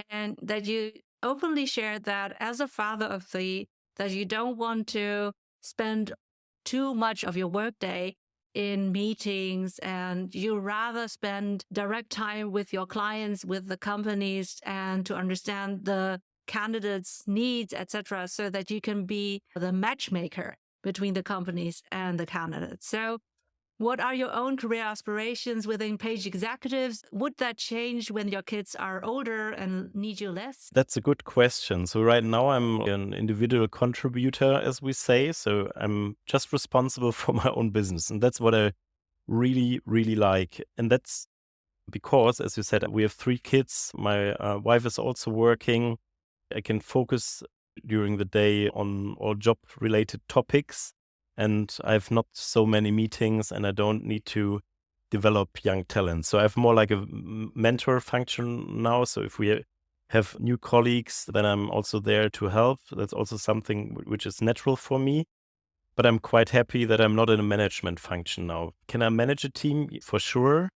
and that you openly shared that as a father of three, that you don't want to spend too much of your workday in meetings, and you rather spend direct time with your clients, with the companies, and to understand the candidates' needs, etc., so that you can be the matchmaker between the companies and the candidates. So what are your own career aspirations within Page Executives? Would that change when your kids are older and need you less? That's a good question. So right now I'm an individual contributor, as we say. So I'm just responsible for my own business. And that's what I really, really like. And that's because, as you said, we have 3 kids. My wife is also working. I can focus during the day on all job-related topics. And I have not so many meetings, and I don't need to develop young talent. So I have more like a mentor function now. So if we have new colleagues, then I'm also there to help. That's also something which is natural for me. But I'm quite happy that I'm not in a management function now. Can I manage a team? For sure.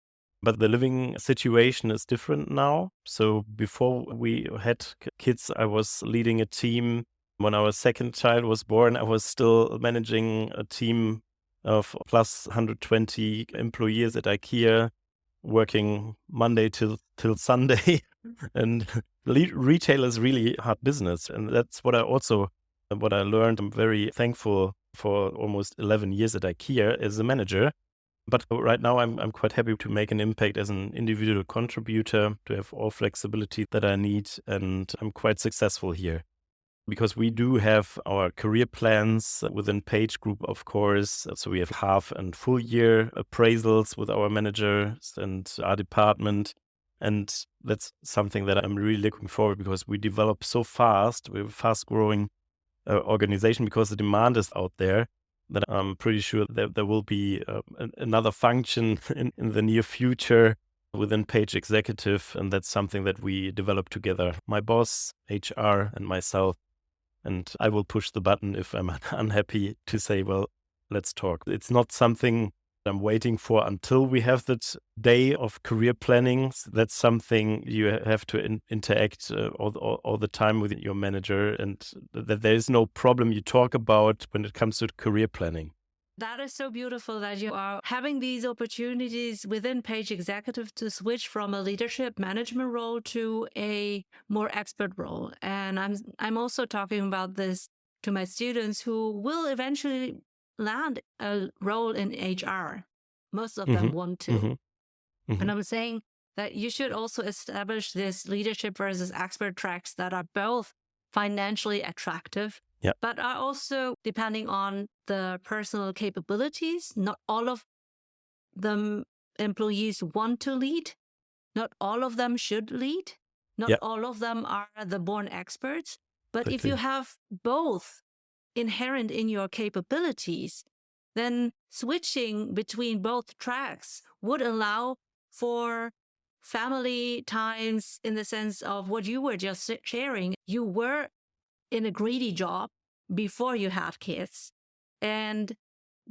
But the living situation is different now. So before we had kids, I was leading a team. When our second child was born, I was still managing a team of plus 120 employees at IKEA, working Monday till Sunday. And retail is really hard business. And that's what I learned. I'm very thankful for almost 11 years at IKEA as a manager. But right now I'm quite happy to make an impact as an individual contributor, to have all flexibility that I need. And I'm quite successful here because we do have our career plans within Page Group, of course. So we have half and full year appraisals with our managers and our department. And that's something that I'm really looking forward, because we develop so fast. We're a fast growing organization because the demand is out there, that I'm pretty sure that there will be another function in the near future within Page Executive. And that's something that we develop together, my boss, HR, and myself. And I will push the button if I'm unhappy to say, well, let's talk. It's not something I'm waiting for until we have that day of career planning. That's something you have to interact all the time with your manager, and that there is no problem you talk about when it comes to career planning. That is so beautiful that you are having these opportunities within Page Executive to switch from a leadership management role to a more expert role. And I'm also talking about this to my students who will eventually land a role in HR. Most of them want to. And I'm saying that you should also establish this leadership versus expert tracks that are both financially attractive, but are also depending on the personal capabilities. Not all of the employees want to lead. Not all of them should lead. Not all of them are the born experts. But if you have both inherent in your capabilities, then switching between both tracks would allow for family times, in the sense of what you were just sharing. You were in a greedy job before you had kids, and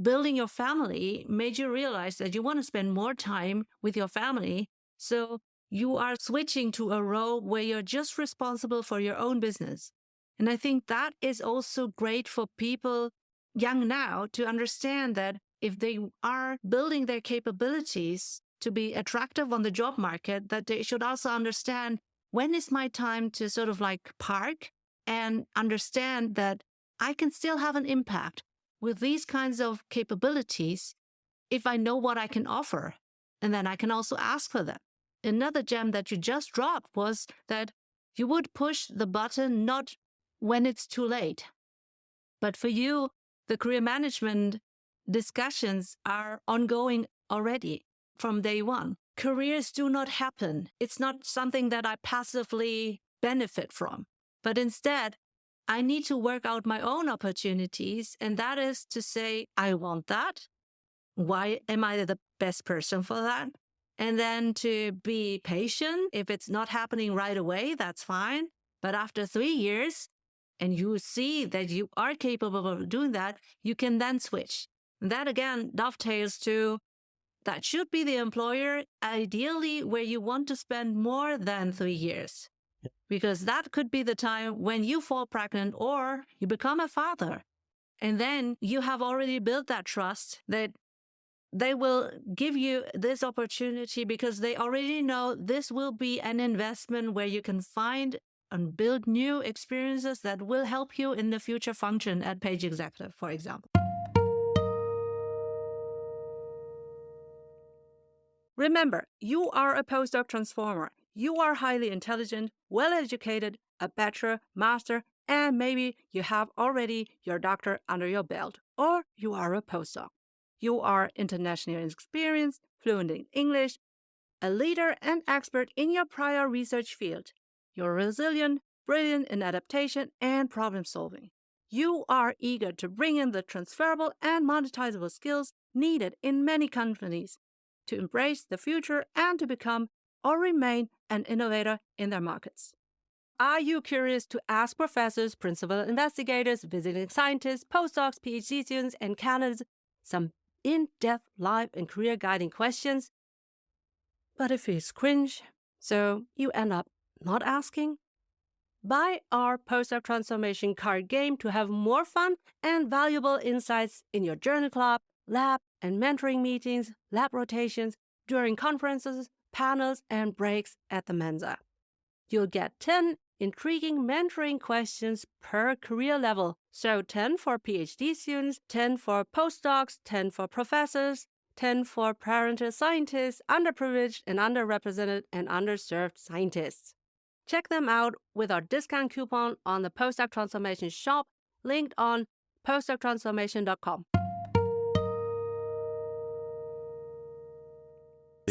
building your family made you realize that you want to spend more time with your family. So you are switching to a role where you're just responsible for your own business. And I think that is also great for people young now to understand that if they are building their capabilities to be attractive on the job market, that they should also understand, when is my time to sort of like park and understand that I can still have an impact with these kinds of capabilities if I know what I can offer. And then I can also ask for them. Another gem that you just dropped was that you would push the button not when it's too late. But for you, the career management discussions are ongoing already from day one. careers do not happen. It's not something that I passively benefit from, but instead, I need to work out my own opportunities. And that is to say, I want that. Why am I the best person for that? And then to be patient. If it's not happening right away, that's fine. But after 3 years, and you see that you are capable of doing that, you can then switch. And that again dovetails to that should be the employer, ideally, where you want to spend more than 3 years. Because that could be the time when you fall pregnant or you become a father. And then you have already built that trust that they will give you this opportunity because they already know this will be an investment where you can find and build new experiences that will help you in the future function at Page Executive, for example. Remember, you are a postdoc transformer. You are highly intelligent, well-educated, a bachelor, master, and maybe you have already your doctor under your belt, or you are a postdoc. You are internationally experienced, fluent in English, a leader and expert in your prior research field. You're resilient, brilliant in adaptation and problem solving. You are eager to bring in the transferable and monetizable skills needed in many companies to embrace the future and to become or remain an innovator in their markets. Are you curious to ask professors, principal investigators, visiting scientists, postdocs, PhD students, and candidates some in-depth life and career guiding questions? But it feels cringe, so you end up not asking? Buy our postdoc transformation card game to have more fun and valuable insights in your journal club, lab, and mentoring meetings, lab rotations, during conferences, panels, and breaks at the Mensa. You'll get 10 intriguing mentoring questions per career level. So 10 for PhD students, 10 for postdocs, 10 for professors, 10 for parental scientists, underprivileged and underrepresented and underserved scientists. Check them out with our discount coupon on the Postdoc Transformation shop, linked on postdoctransformation.com.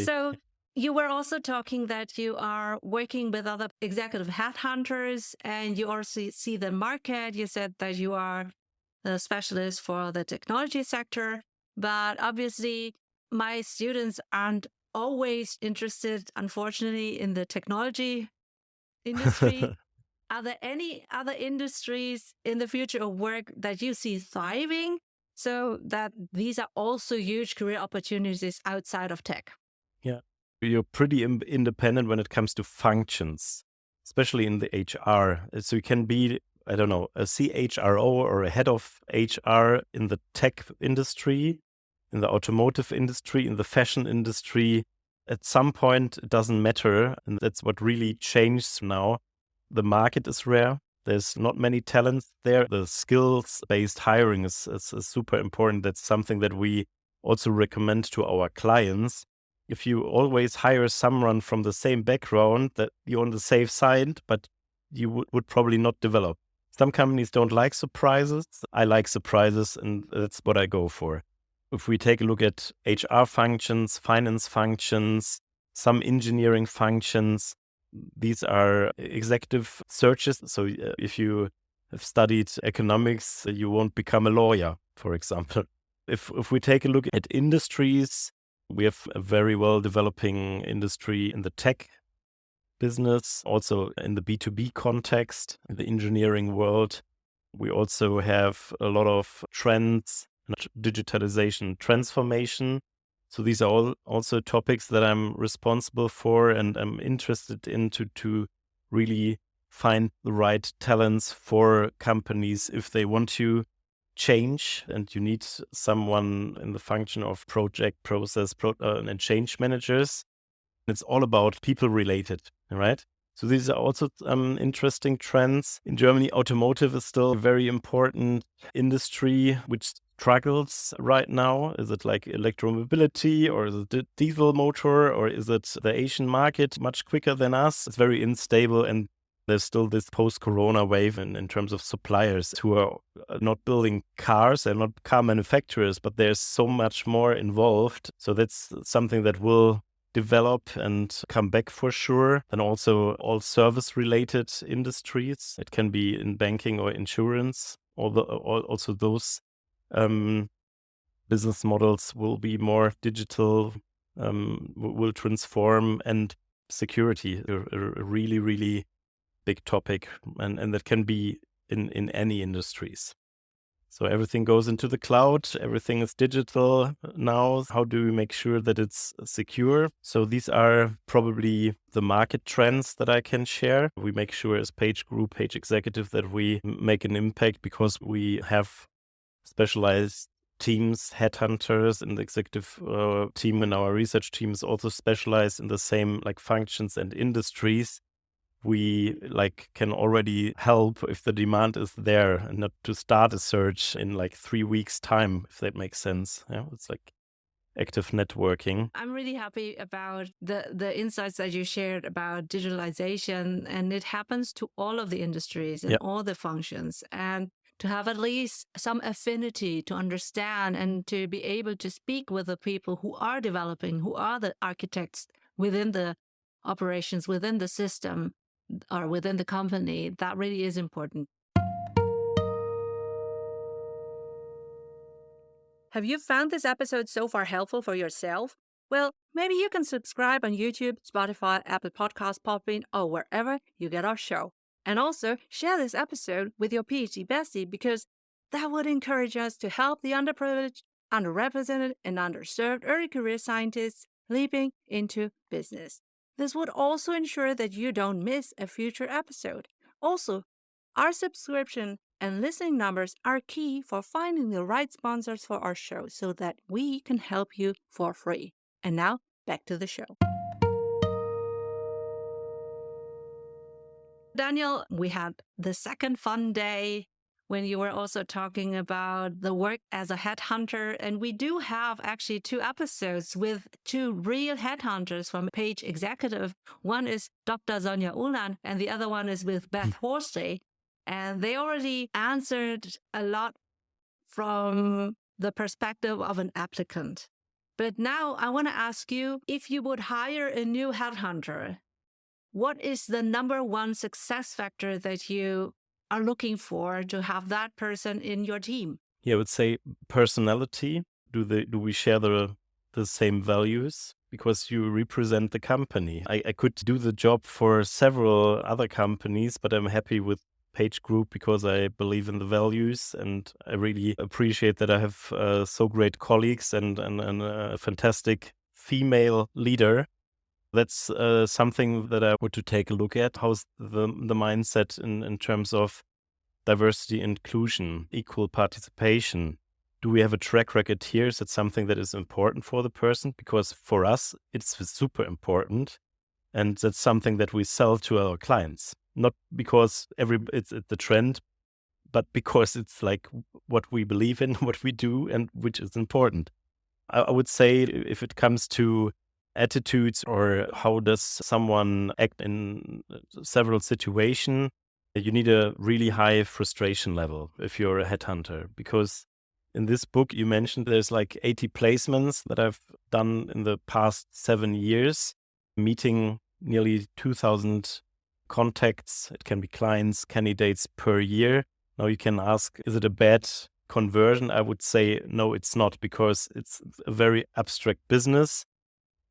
So you were also talking that you are working with other executive headhunters and you also see the market. You said that you are a specialist for the technology sector, but obviously my students aren't always interested, unfortunately, in the technology industry. Are there any other industries in the future of work that you see thriving so that these are also huge career opportunities outside of tech? Yeah, you're pretty independent when it comes to functions, especially in the HR. So you can be, I don't know, a CHRO or a head of HR in the tech industry, in the automotive industry, in the fashion industry. At some point, it doesn't matter. And that's what really changed now. The market is rare. There's not many talents there. The skills-based hiring is super important. That's something that we also recommend to our clients. If you always hire someone from the same background, that you're on the safe side, but you would probably not develop. Some companies don't like surprises. I like surprises, and that's what I go for. If we take a look at HR functions, finance functions, some engineering functions, these are executive searches. So if you have studied economics, you won't become a lawyer, for example. If we take a look at industries, we have a very well developing industry in the tech business, also in the B2B context, in the engineering world. We also have a lot of trends, digitalization, transformation. So these are all also topics that I'm responsible for and I'm interested in to really find the right talents for companies if they want to change and you need someone in the function of project, process, and change managers. It's all about people related, right? So these are also interesting trends. In Germany, automotive is still a very important industry, which struggles right now. Is it like electromobility or is it the diesel motor or is it the Asian market much quicker than us? It's very unstable and there's still this post-corona wave in terms of suppliers who are not building cars. They're not car manufacturers, but there's so much more involved. So that's something that will develop and come back for sure. And also all service-related industries. It can be in banking or insurance. Also those business models will be more digital, will transform, and security, a really, really big topic. And that can be in any industries. So everything goes into the cloud, everything is digital now. How do we make sure that it's secure? So these are probably the market trends that I can share. We make sure as Page Group, Page Executive, that we make an impact because we have specialized teams, headhunters, and the executive team and our research team is also specialized in the same like functions and industries. We can already help if the demand is there, and not to start a search in 3 weeks time, if that makes sense. Yeah, it's like active networking. I'm really happy about the insights that you shared about digitalization, and it happens to all of the industries and all the functions. And to have at least some affinity to understand and to be able to speak with the people who are developing, who are the architects within the operations, within the system, or within the company, that really is important. Have you found this episode so far helpful for yourself? Well, maybe you can subscribe on YouTube, Spotify, Apple Podcasts, Podbean, or wherever you get our show. And also share this episode with your PhD bestie, because that would encourage us to help the underprivileged, underrepresented, and underserved early career scientists leaping into business. This would also ensure that you don't miss a future episode. Also, our subscription and listening numbers are key for finding the right sponsors for our show so that we can help you for free. And now, back to the show. Daniel, we had the second fun day when you were also talking about the work as a headhunter. And we do have actually 2 episodes with 2 real headhunters from Page Executive. One is Dr. Sonja Ulan, and the other one is with Beth Horsley. And they already answered a lot from the perspective of an applicant. But now I want to ask you, if you would hire a new headhunter, what is the number one success factor that you are looking for to have that person in your team? Yeah, I would say personality. Do we share the same values? Because you represent the company. I could do the job for several other companies, but I'm happy with Page Group because I believe in the values, and I really appreciate that I have so great colleagues and a fantastic female leader. That's something that I would to take a look at. How's the mindset in terms of diversity, inclusion, equal participation? Do we have a track record here? Is that something that is important for the person? Because for us, it's super important. And that's something that we sell to our clients. Not because it's the trend, but because it's what we believe in, what we do, and which is important. I would say if it comes to attitudes or how does someone act in several situations, you need a really high frustration level if you're a headhunter. Because in this book, you mentioned there's 80 placements that I've done in the past 7 years, meeting nearly 2,000 contacts. It can be clients, candidates per year. Now you can ask, is it a bad conversion? I would say, no, it's not, because it's a very abstract business.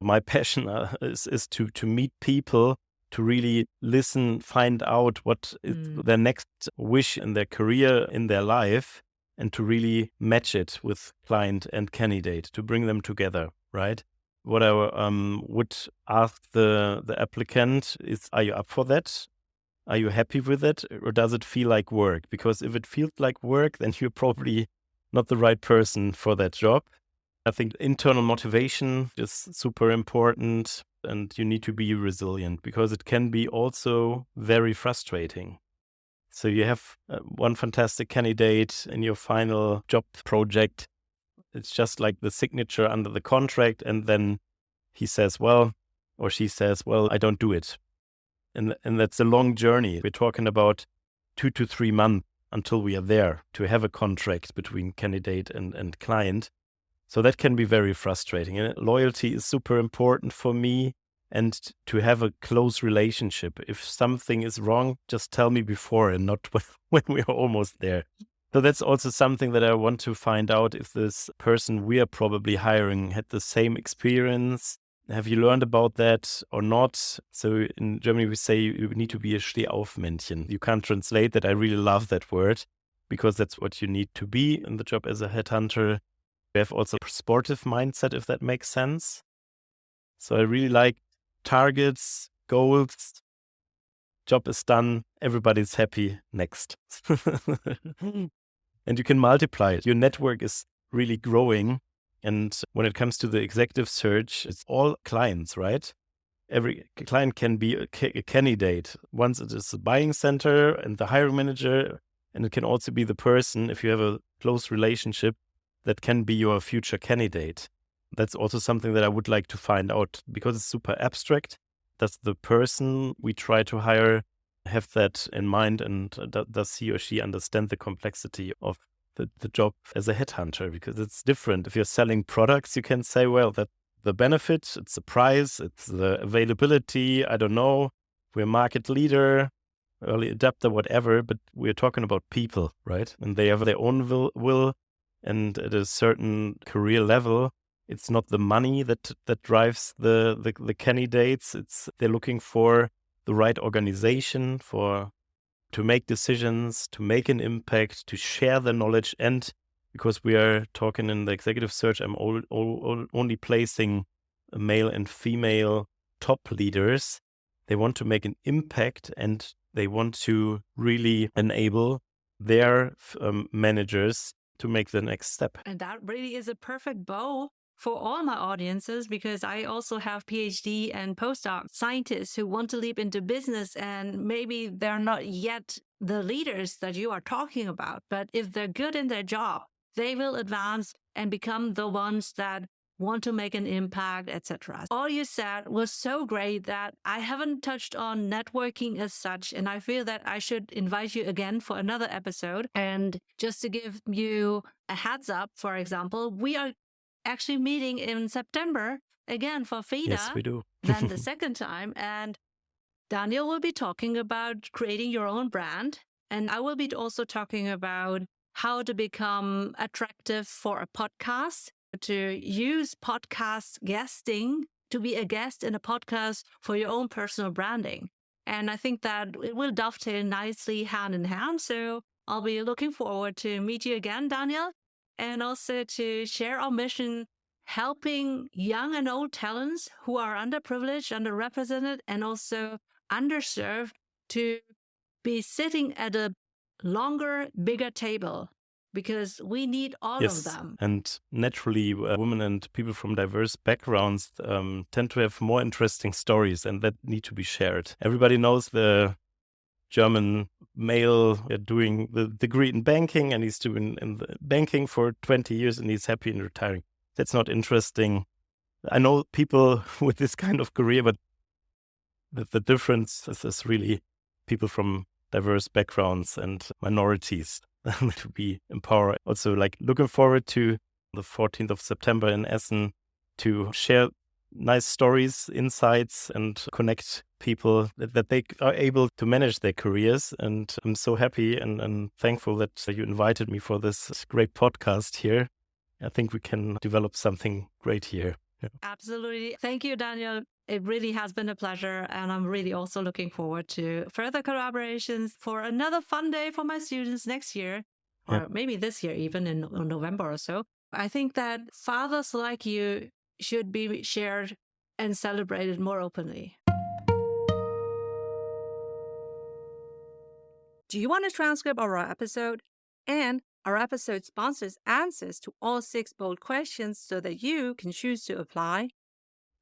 My passion is to meet people, to really listen, find out what is their next wish in their career, in their life, and to really match it with client and candidate, to bring them together, right? What I would ask the applicant is, are you up for that? Are you happy with it? Or does it feel like work? Because if it feels like work, then you're probably not the right person for that job. I think internal motivation is super important, and you need to be resilient because it can be also very frustrating. So you have one fantastic candidate in your final job project. It's just like the signature under the contract, and then he says, well, or she says, well, I don't do it. And that's a long journey. We're talking about 2 to 3 months until we are there to have a contract between candidate and client. So that can be very frustrating. And loyalty is super important for me, and to have a close relationship. If something is wrong, just tell me before and not when we are almost there. So that's also something that I want to find out, if this person we are probably hiring had the same experience. Have you learned about that or not? So in Germany, we say you need to be a Stehaufmännchen. You can't translate that. I really love that word because that's what you need to be in the job as a headhunter. We have also a sportive mindset, if that makes sense. So I really like targets, goals, job is done, everybody's happy, next. And you can multiply it. Your network is really growing. And when it comes to the executive search, it's all clients, right? Every client can be a candidate. Once it is the buying center and the hiring manager, and it can also be the person, if you have a close relationship, that can be your future candidate. That's also something that I would like to find out, because it's super abstract. Does the person we try to hire have that in mind, and does he or she understand the complexity of the job as a headhunter? Because it's different. If you're selling products, you can say, well, that the benefit, it's the price, it's the availability, I don't know, we're market leader, early adapter, whatever, but we're talking about people, right? And they have their own will, and at a certain career level, it's not the money that drives the candidates. It's they're looking for the right organization to make decisions, to make an impact, to share the knowledge. And because we are talking in the executive search, I'm only placing male and female top leaders. They want to make an impact, and they want to really enable their managers to make the next step. And that really is a perfect bow for all my audiences, because I also have PhD and postdoc scientists who want to leap into business, and maybe they're not yet the leaders that you are talking about. But if they're good in their job, they will advance and become the ones that want to make an impact, etc. All you said was so great that I haven't touched on networking as such, and I feel that I should invite you again for another episode. And just to give you a heads up, for example, we are actually meeting in September again for FIDA. Yes, we do. Then the second time, and Daniel will be talking about creating your own brand, and I will be also talking about how to become attractive for a podcast, to use podcast guesting, to be a guest in a podcast for your own personal branding. And I think that it will dovetail nicely hand in hand. So I'll be looking forward to meet you again, Daniel, and also to share our mission, helping young and old talents who are underprivileged, underrepresented, and also underserved to be sitting at a longer, bigger table, because we need all of them. And naturally, women and people from diverse backgrounds tend to have more interesting stories, and that need to be shared. Everybody knows the German male doing the degree in banking, and he's doing in the banking for 20 years and he's happy in retiring. That's not interesting. I know people with this kind of career, but the difference is really people from diverse backgrounds and minorities to be empowered. Also, like, looking forward to the 14th of September in Essen to share nice stories, insights, and connect people that they are able to manage their careers. And I'm so happy and thankful that you invited me for this great podcast here. I think we can develop something great here. Yeah. Absolutely. Thank you, Daniel. It really has been a pleasure. And I'm really also looking forward to further collaborations for another fun day for my students next year, or maybe this year, even in November or so. I think that fathers like you should be shared and celebrated more openly. Do you want a transcript of our episode? And our episode sponsors answers to all 6 bold questions so that you can choose to apply.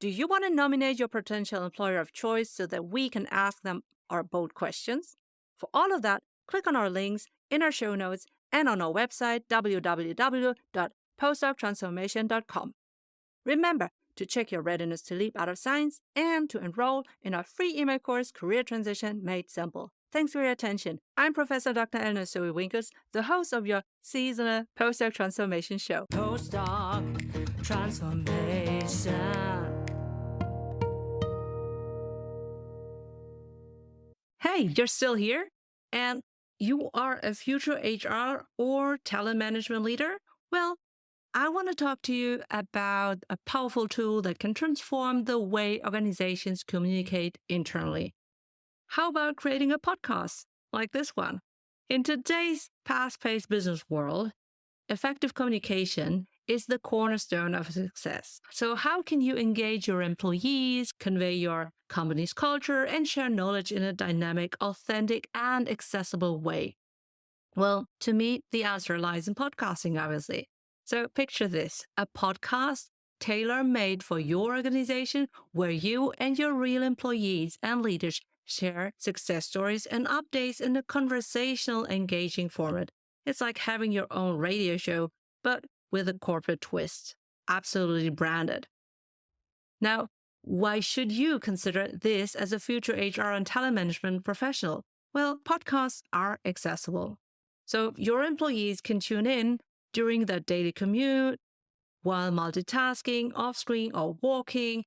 Do you want to nominate your potential employer of choice so that we can ask them our bold questions? For all of that, click on our links in our show notes and on our website, www.postdoctransformation.com. Remember to check your readiness to leap out of science and to enroll in our free email course, Career Transition Made Simple. Thanks for your attention. I'm Professor Dr. Eleonore Soei-Winkels, the host of your seasonal Postdoc Transformation Show. Postdoc Transformation. Hey, you're still here? And you are a future HR or talent management leader? Well, I want to talk to you about a powerful tool that can transform the way organizations communicate internally. How about creating a podcast like this one? In today's fast-paced business world, effective communication is the cornerstone of success. So how can you engage your employees, convey your company's culture, and share knowledge in a dynamic, authentic, and accessible way? Well, to me, the answer lies in podcasting, obviously. So picture this, a podcast tailor-made for your organization where you and your real employees and leaders share success stories and updates in a conversational, engaging format. It's like having your own radio show, but with a corporate twist. Absolutely branded. Now, why should you consider this as a future HR and talent management professional? Well, podcasts are accessible. So your employees can tune in during their daily commute, while multitasking, off-screen, or walking,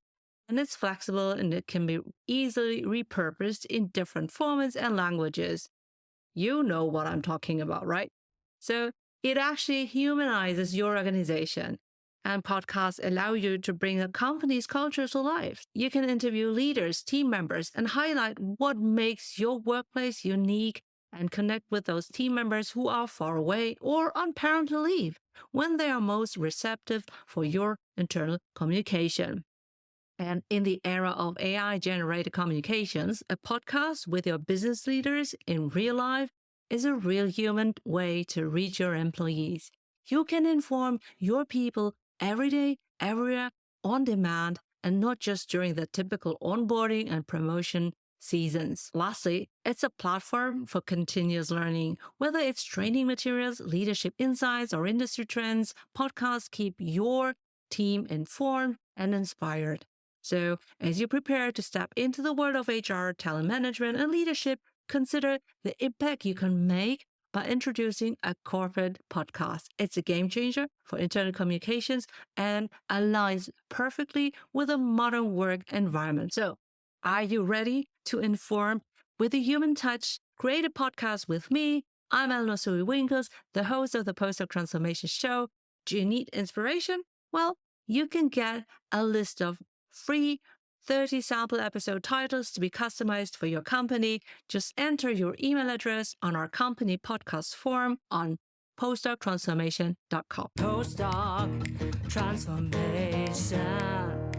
and it's flexible and it can be easily repurposed in different formats and languages. You know what I'm talking about, right? So it actually humanizes your organization. And podcasts allow you to bring a company's culture to life. You can interview leaders, team members, and highlight what makes your workplace unique and connect with those team members who are far away or on parental leave when they are most receptive for your internal communication. And in the era of AI-generated communications, a podcast with your business leaders in real life is a real human way to reach your employees. You can inform your people every day, everywhere, on demand, and not just during the typical onboarding and promotion seasons. Lastly, it's a platform for continuous learning. Whether it's training materials, leadership insights, or industry trends, podcasts keep your team informed and inspired. So, as you prepare to step into the world of HR, talent management, and leadership, consider the impact you can make by introducing a corporate podcast. It's a game changer for internal communications and aligns perfectly with a modern work environment. So, are you ready to inform with a human touch? Create a podcast with me. I'm Eleonore Soei-Winkels, the host of the Postdoc Transformation Show. Do you need inspiration? Well, you can get a list of free 30 sample episode titles to be customized for your company. Just enter your email address on our company podcast form on PostdocTransformation.com. Postdoc Transformation.